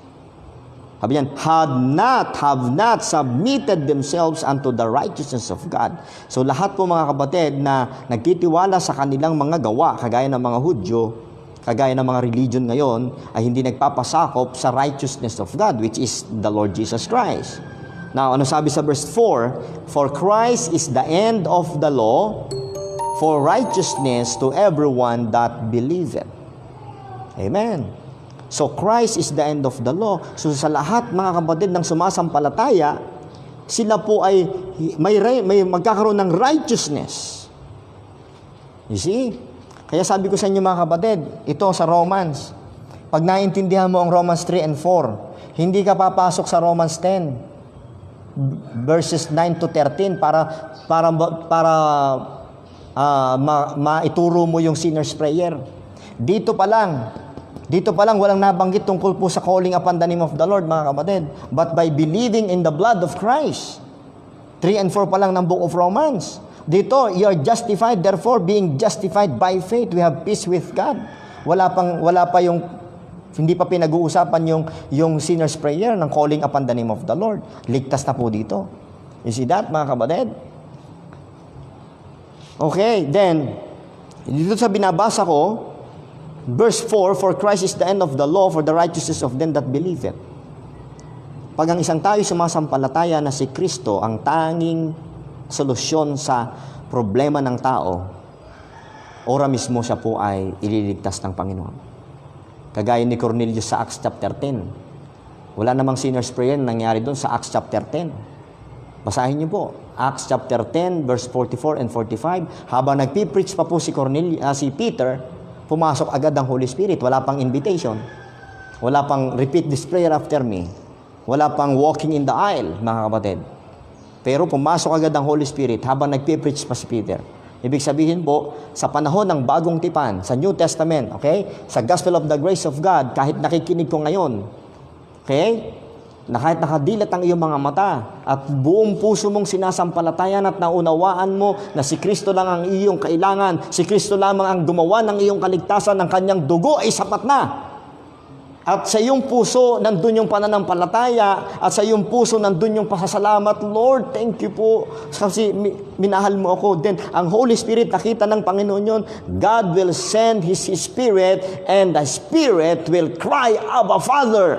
S1: Sabi yan, have not submitted themselves unto the righteousness of God. So lahat po mga kapatid na nagtitiwala sa kanilang mga gawa, kagaya ng mga Hudyo, kagaya ng mga religion ngayon, ay hindi nagpapasakop sa righteousness of God, which is the Lord Jesus Christ. Now, ano sabi sa verse 4? For Christ is the end of the law, for righteousness to everyone that believeth. Amen. So, Christ is the end of the law. So, sa lahat mga kapatid ng sumasampalataya, sila po ay may magkakaroon ng righteousness. You see? Kaya sabi ko sa inyo mga kapatid, ito sa Romans. Pag naintindihan mo ang Romans 3 and 4, hindi ka papasok sa Romans 10, verses 9 to 13 para maituro mo yung sinner's prayer. Dito pa lang walang nabanggit tungkol po sa calling upon the name of the Lord, mga kapatid. But by believing in the blood of Christ. 3 and 4 pa lang ng book of Romans. Dito, you are justified, therefore being justified by faith, we have peace with God. Hindi pa pinag-uusapan yung sinner's prayer ng calling upon the name of the Lord. Ligtas na po dito. You see that, mga kapatid? Okay, then, dito sa binabasa ko, verse 4, for Christ is the end of the law for the righteousness of them that believe it. Pag ang isang tayo sumasampalataya na si Kristo ang tanging solusyon sa problema ng tao, ora mismo siya po ay ililigtas ng Panginoon. Kagaya ni Cornelius sa Acts chapter 10. Wala namang sinner's prayer na nangyari doon sa Acts chapter 10. Basahin niyo po. Acts chapter 10, verse 44 and 45. Habang nagpipreach pa po si Peter, pumasok agad ang Holy Spirit. Wala pang invitation. Wala pang repeat this prayer after me. Wala pang walking in the aisle, mga kapatid. Pero pumasok agad ang Holy Spirit habang nagpipreach pa si Peter. Ibig sabihin po, sa panahon ng bagong tipan, sa New Testament, okay? Sa Gospel of the Grace of God, kahit nakikinig ko ngayon, okay? Na kahit nakadilat ang iyong mga mata at buong puso mong sinasampalatayan at naunawaan mo na si Kristo lang ang iyong kailangan, si Kristo lamang ang gumawa ng iyong kaligtasan, ng kanyang dugo ay sapat na. At sa iyong puso, nandun yung pananampalataya, at sa iyong puso, nandun yung pasasalamat. Lord, thank you po, kasi minahal mo ako. Then, ang Holy Spirit, nakita ng Panginoon yun, God will send His Spirit, and the Spirit will cry, Abba, Father.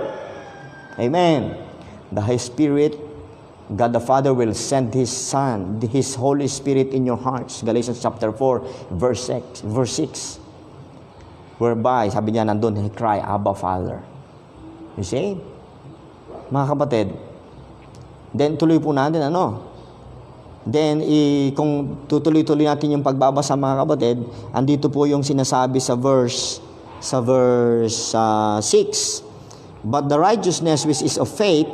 S1: Amen. The Spirit, God the Father will send His Son, His Holy Spirit in your hearts. Galatians chapter 4, verse 6. Whereby, sabi niya, nandun, He cry, Abba, Father. You see? Mga kapatid, then tuloy po natin, Then, kung tutuloy-tuloy natin yung pagbabasa, mga kapatid, andito po yung sinasabi sa verse 6. But the righteousness which is of faith,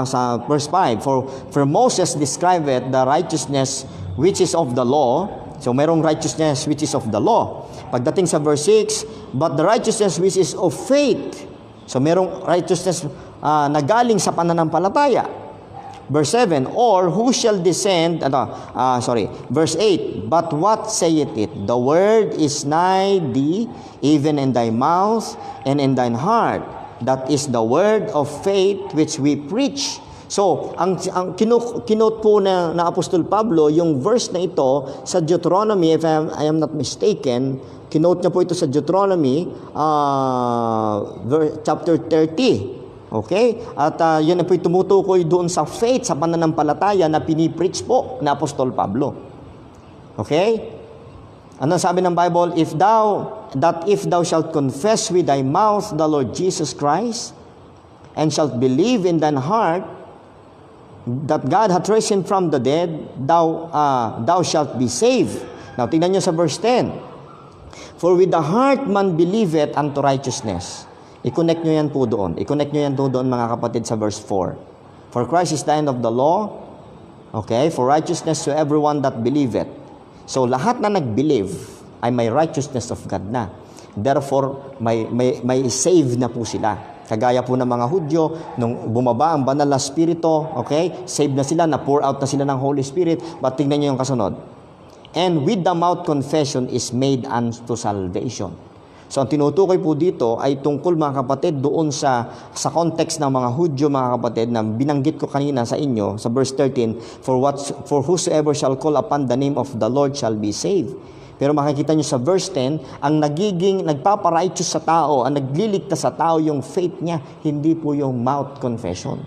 S1: sa verse 5, for Moses described the righteousness which is of the law. So, merong righteousness which is of the law. Pagdating sa verse 6, but the righteousness which is of faith. So, merong righteousness na galing sa pananampalataya. Verse 7, or who shall descend, verse 8, but what saith it? The word is nigh thee, even in thy mouth and in thine heart. That is the word of faith which we preach. So, ang kinote po na Apostol Pablo, yung verse na ito sa Deuteronomy, if I am not mistaken, kinote niya po ito sa Deuteronomy chapter 30. Okay? At yun na po tumutukoy doon sa faith, sa pananampalataya na pinipreach po na Apostol Pablo. Okay? Ano sabi ng Bible? If thou shalt confess with thy mouth the Lord Jesus Christ, and shalt believe in thine heart that God hath raised him from the dead, thou shalt be saved. Now, tingnan nyo sa verse 10. For with the heart man believeth unto righteousness. I-connect nyo yan po doon. I-connect nyo yan po doon, mga kapatid, sa verse 4. For Christ is the end of the law, okay, for righteousness to everyone that believeth. So, lahat na nag-believe ay may righteousness of God na. Therefore, may save na po sila. Kagaya po ng mga Hudyo, nung bumaba ang banal na spirito, okay, save na sila, na-pour out na sila ng Holy Spirit. But tingnan nyo yung kasunod. And with the mouth confession is made unto salvation. So, ang tinutukoy po dito ay tungkol, mga kapatid, doon sa context ng mga Hudyo, mga kapatid, na binanggit ko kanina sa inyo, sa verse 13, For whosoever shall call upon the name of the Lord shall be saved. Pero makikita nyo sa verse 10, ang nagpapa-righteous sa tao, ang nagliligtas sa tao, yung faith niya, hindi po yung mouth confession.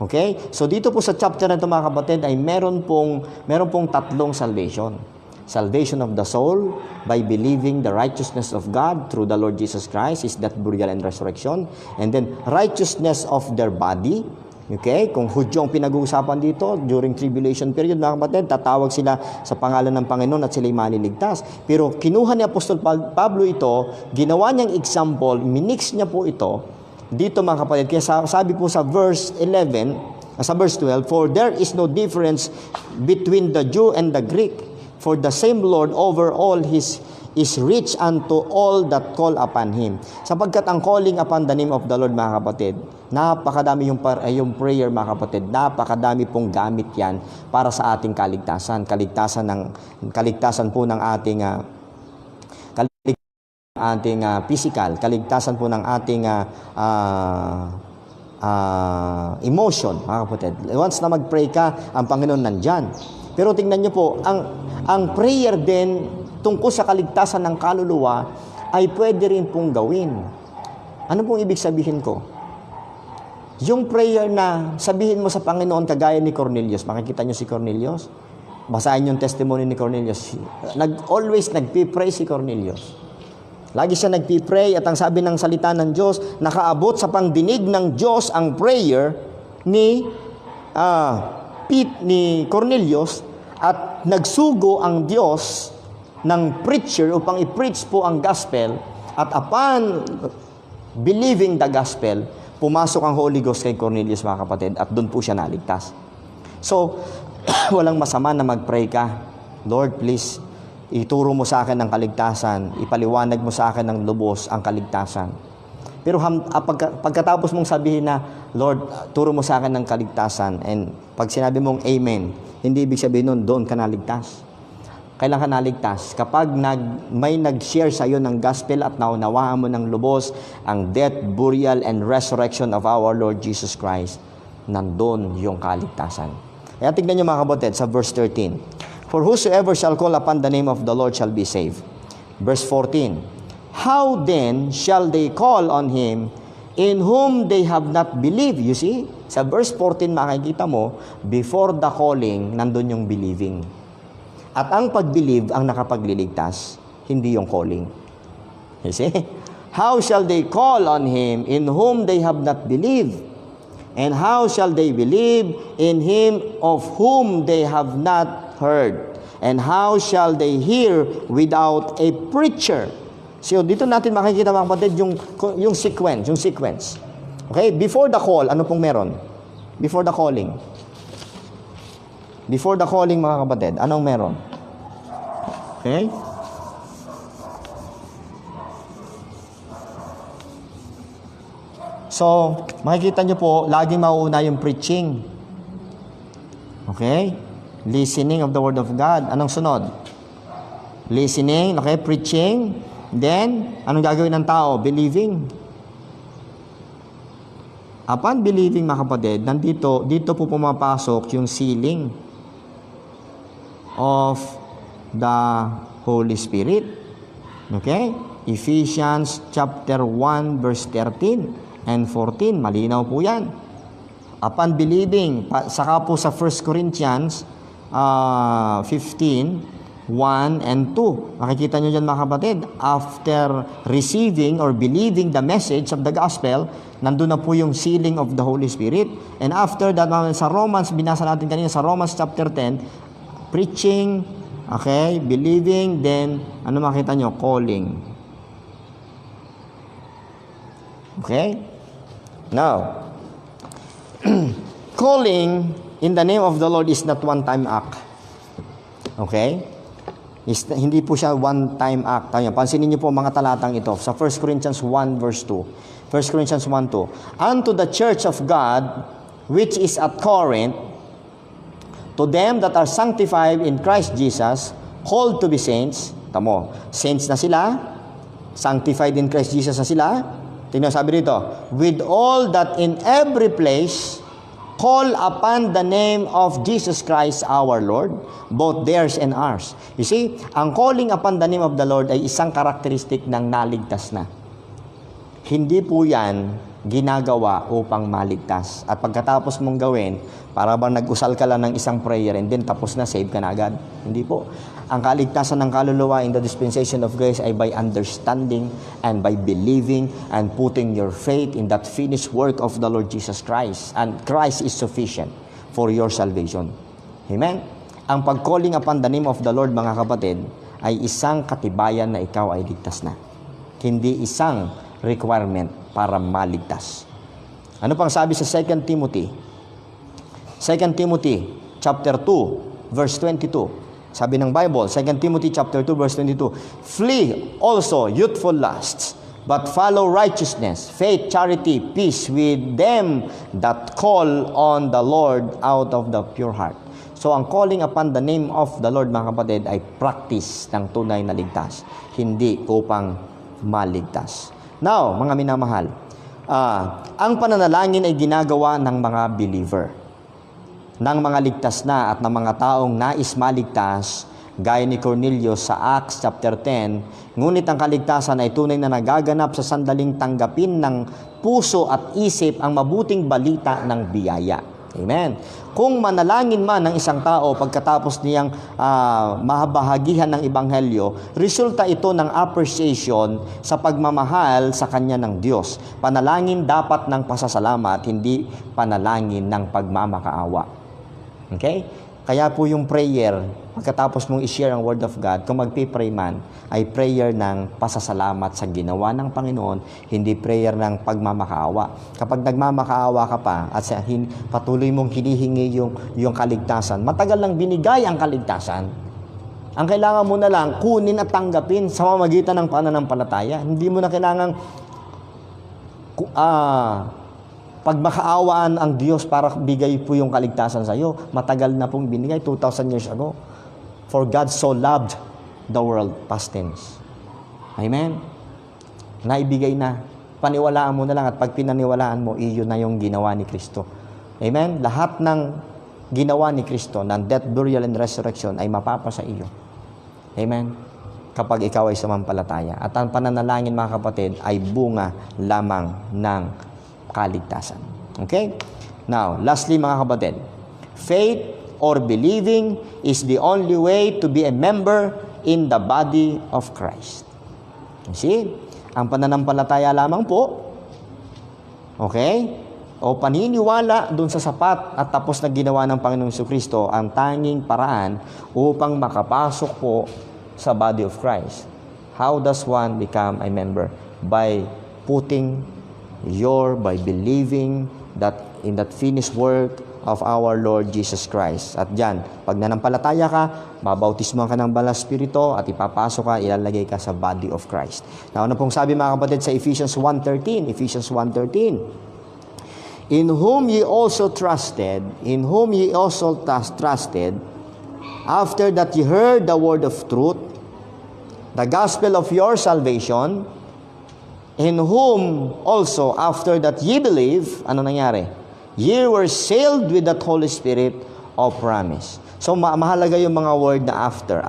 S1: Okay? So dito po sa chapter na ito, mga kapatid, ay meron pong tatlong salvation. Salvation of the soul by believing the righteousness of God through the Lord Jesus Christ, is that burial and resurrection. And then righteousness of their body. Okay? Kung Hudyo ang pinag-uusapan dito, during tribulation period, mga kapatid, tatawag sila sa pangalan ng Panginoon at sila'y maliligtas. Pero kinuha ni Apostol Pablo ito, ginawa niyang example, minix niya po ito, dito, mga kapatid. Kaya sabi po sa verse 11, sa verse 12, For there is no difference between the Jew and the Greek, for the same Lord over all is rich unto all that call upon Him. Sapagkat ang calling upon the name of the Lord, mga kapatid, napakadami yung prayer, mga kapatid, napakadami pong gamit yan para sa ating kaligtasan. Kaligtasan po ng ating physical, kaligtasan po ng ating emotion, mga kapatid. Once na mag-pray ka, ang Panginoon nandyan. Pero tingnan nyo po, ang prayer din tungkol sa kaligtasan ng kaluluwa ay pwede rin pong gawin. Ano pong ibig sabihin ko? Yung prayer na sabihin mo sa Panginoon, kagaya ni Cornelius, makikita nyo si Cornelius, basahin yung testimony ni Cornelius. Always nagpipray si Cornelius. Lagi siya nagpipray, at ang sabi ng salita ng Diyos, nakaabot sa pangdinig ng Diyos ang prayer ni Cornelius, at nagsugo ang Diyos ng preacher upang i-preach po ang gospel, at upon believing the gospel, pumasok ang Holy Ghost kay Cornelius, mga kapatid, at doon po siya naligtas. So, walang masama na mag-pray ka. Lord, please, ituro mo sa akin ang kaligtasan, ipaliwanag mo sa akin ng lubos ang kaligtasan. Pero pagkatapos mong sabihin na, Lord, turo mo sa akin ng kaligtasan, and pag sinabi mong amen, hindi ibig sabihin nun, doon ka naligtas. Kailan ka naligtas? Kapag may nag-share sa iyo ng gospel at naunawaan mo ng lubos ang death, burial, and resurrection of our Lord Jesus Christ, nandun yung kaligtasan. Kaya tignan nyo, mga kapatid, sa verse 13. For whosoever shall call upon the name of the Lord shall be saved. Verse 14. How then shall they call on Him in whom they have not believed? You see, sa verse 14 makikita mo, before the calling, nandun yung believing. At ang pag-believe ang nakapagliligtas, hindi yung calling. You see? How shall they call on Him in whom they have not believed? And how shall they believe in Him of whom they have not heard? And how shall they hear without a preacher? So dito natin makikita, mga kapatid, yung sequence. Okay? Before the call, ano pong meron? Before the calling. Before the calling, mga kapatid, anong meron? Okay? So, makikita nyo po, laging mauuna yung preaching. Okay? Listening of the Word of God. Anong sunod? Listening, okay? Preaching. Then, anong gagawin ng tao? Believing. Upon believing, mga kapatid, dito po pumapasok yung sealing of the Holy Spirit. Okay? Ephesians chapter 1 verse 13 and 14. Malinaw po yan. Upon believing, saka po sa 1 Corinthians 15, 1 and 2. Makikita nyo dyan mga kapatid, after receiving or believing the message of the gospel, nandun na po yung sealing of the Holy Spirit. And after that, sa Romans, binasa natin kanina sa Romans chapter 10, preaching, okay, believing, then, ano makita nyo? Calling. Okay? Now, calling in the name of the Lord is not one-time act. Okay? Hindi po siya one-time act. Pansinin niyo po mga talatang ito sa 1 Corinthians 1 verse 2. 1 Corinthians 1, 2. Unto the church of God, which is at Corinth, to them that are sanctified in Christ Jesus, called to be saints. Tamo, saints na sila, sanctified in Christ Jesus na sila. Tingnan, sabi dito, with all that in every place call upon the name of Jesus Christ our Lord, both theirs and ours. You see, ang calling upon the name of the Lord ay isang karakteristik ng naligtas na. Hindi po yan ginagawa upang maligtas. At pagkatapos mong gawin, para bang nag-usal ka lang ng isang prayer and then tapos na, save ka na agad. Hindi po. Ang kaligtasan ng kaluluwa in the dispensation of grace ay by understanding and by believing and putting your faith in that finished work of the Lord Jesus Christ. And Christ is sufficient for your salvation. Amen? Ang pag-calling upon the name of the Lord, mga kapatid, ay isang katibayan na ikaw ay ligtas na. Hindi isang requirement para maligtas. Ano pang sabi sa 2 Timothy? 2 Timothy chapter 2 verse 22. Sabi ng Bible, 2 Timothy chapter 2 verse 22, flee also youthful lusts, but follow righteousness, faith, charity, peace with them that call on the Lord out of the pure heart. So ang calling upon the name of the Lord, mga kapatid, ay practice ng tunay na ligtas, hindi upang maligtas. Now, mga minamahal, ang pananalangin ay ginagawa ng mga believer, ng mga ligtas na at ng mga taong nais maligtas, gaya ni Cornelius sa Acts chapter 10. Ngunit ang kaligtasan ay tunay na nagaganap sa sandaling tanggapin ng puso at isip ang mabuting balita ng biyaya. Amen. Kung manalangin man ng isang tao pagkatapos niyang mahabahagihan ng Ebanghelyo, resulta ito ng appreciation sa pagmamahal sa kanya ng Diyos. Panalangin dapat ng pasasalamat, hindi panalangin ng pagmamakaawa. Okay? Kaya po yung prayer, pagkatapos mong i-share ang Word of God, kung magpipray man, ay prayer ng pasasalamat sa ginawa ng Panginoon, hindi prayer ng pagmamakaawa. Kapag nagmamakaawa ka pa at patuloy mong hinihingi yung kaligtasan, matagal lang binigay ang kaligtasan. Ang kailangan mo na lang, kunin at tanggapin sa pamamagitan ng pananampalataya. Hindi mo na kailangang pagmakaawaan ang Diyos para bigay po yung kaligtasan sa iyo. Matagal na pong binigay, 2,000 years ago. For God so loved the world, past tense. Amen? Naibigay na. Paniwalaan mo na lang at pag pinaniwalaan mo, iyon na yung ginawa ni Kristo. Amen? Lahat ng ginawa ni Kristo, ng death, burial, and resurrection ay mapapa sa iyo. Amen? Kapag ikaw ay sumampalataya. At ang pananalangin, mga kapatid, ay bunga lamang ng kaligtasan. Okay? Now, lastly, mga kapatid, faith or believing is the only way to be a member in the body of Christ. You see? Ang pananampalataya lamang po, okay? O paniniwala dun sa sapat at tapos na ginawa ng Panginoong Jesucristo ang tanging paraan upang makapasok po sa body of Christ. How does one become a member? By believing that in that finished work of our Lord Jesus Christ. At diyan, pag nanampalataya ka, mabautismo ka ng Banal Espiritu at ipapasok ka, ilalagay ka sa body of Christ. Now, ano pong sabi, mga kapatid, sa Ephesians 1:13? Ephesians 1:13. In whom ye also trusted, after that ye heard the word of truth, the gospel of your salvation, in whom also after that ye believe, ano nangyari? Ye were sealed with that Holy Spirit of promise. So mahalaga yung mga word na after.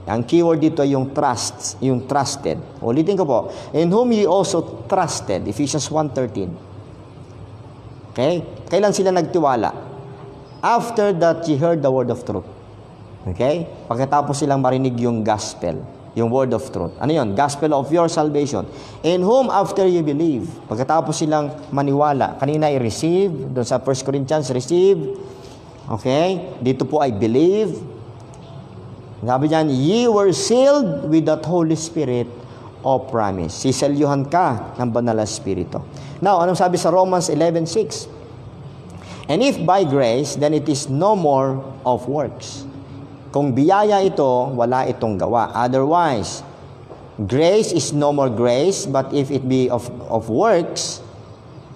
S1: Ang keyword dito ay yung trust, yung trusted. Ulitin ko po. In whom ye also trusted. Ephesians 1:13. Okay? Kailan sila nagtiwala? After that ye heard the word of truth. Okay? Pagkatapos silang marinig yung gospel, yung word of truth. Ano yun? Gospel of your salvation. In whom after you believe. Pagkatapos silang maniwala. Kanina i-receive. Doon sa 1 Corinthians, receive. Okay? Dito po ay believe. Sabi diyan, ye were sealed with that Holy Spirit of promise. Siselyuhan ka ng banal na Espiritu. Now, anong sabi sa Romans 11:6? And if by grace, then it is no more of works. Kung biyaya ito, wala itong gawa. Otherwise, grace is no more grace, but if it be of works,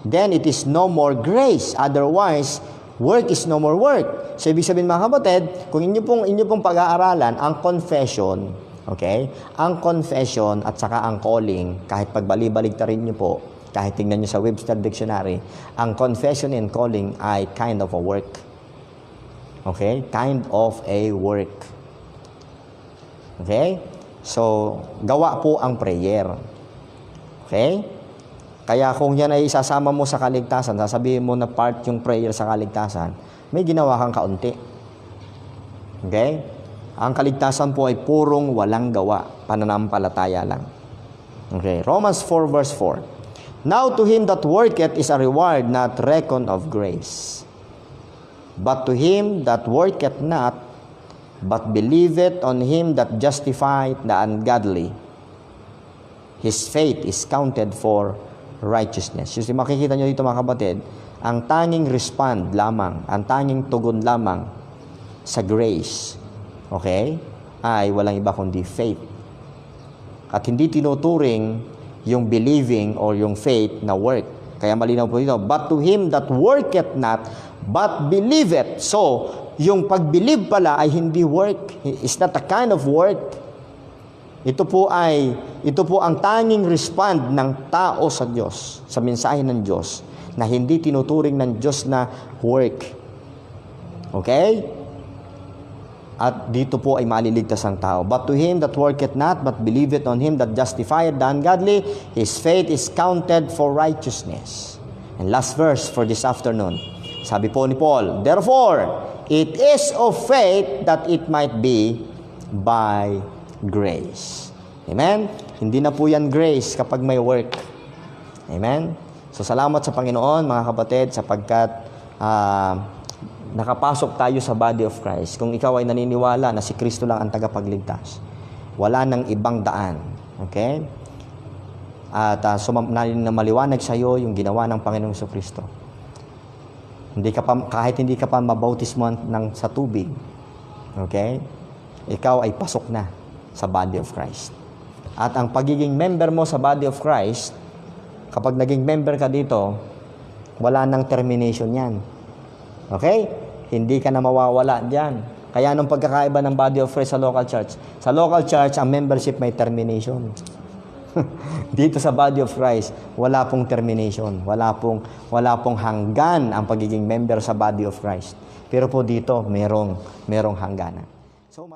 S1: then it is no more grace. Otherwise, work is no more work. So, ibig sabihin mga kapatid, kung inyo pong pag-aaralan, ang confession, okay? Ang confession at saka ang calling, kahit pagbali-baligtarin nyo po, kahit tingnan nyo sa Webster Dictionary, ang confession and calling ay kind of a work. Okay? Kind of a work. Okay? So, gawa po ang prayer. Okay? Kaya kung yan ay isasama mo sa kaligtasan, sasabihin mo na part yung prayer sa kaligtasan, may ginawa kang kaunti. Okay? Ang kaligtasan po ay purong walang gawa, pananampalataya lang. Okay? Romans 4:4. Now to him that worketh is a reward not reckoned of grace. But to him that worketh not, but believeth on him that justifieth the ungodly, his faith is counted for righteousness. Yung makikita nyo dito mga kapatid, ang tanging respond lamang, ang tanging tugon lamang sa grace, okay, ay walang iba kundi faith. At hindi tinuturing yung believing or yung faith na work. Kaya malinaw po dito, but to him that worketh not, but believeth. So, yung pag-believe pala ay hindi work. It's not a kind of work. Ito po ang tanging respond ng tao sa Diyos, sa mensahe ng Diyos, na hindi tinuturing ng Diyos na work. Okay? At dito po ay maliligtas ang tao. But to him that worketh not, but believeth on him that justifieth the ungodly, his faith is counted for righteousness. And last verse for this afternoon. Sabi po ni Paul, therefore, it is of faith that it might be by grace. Amen? Hindi na po yan grace kapag may work. Amen? So, salamat sa Panginoon, mga kapatid, sapagkat nakapasok tayo sa body of Christ. Kung ikaw ay naniniwala na si Kristo lang ang tagapagligtas, wala nang ibang daan. Okay? At na maliwanag sa iyo yung ginawa ng Panginoong Kristo. Kahit hindi ka pa mabautismo sa tubig, okay? Ikaw ay pasok na sa body of Christ. At ang pagiging member mo sa body of Christ, kapag naging member ka dito, wala nang termination yan. Okay? Hindi ka na mawawala diyan. Kaya nung pagkakaiba ng body of Christ sa local church, ang membership may termination. Dito sa body of Christ, wala pong termination. Wala pong hanggan ang pagiging member sa body of Christ. Pero po dito, merong hangganan. So,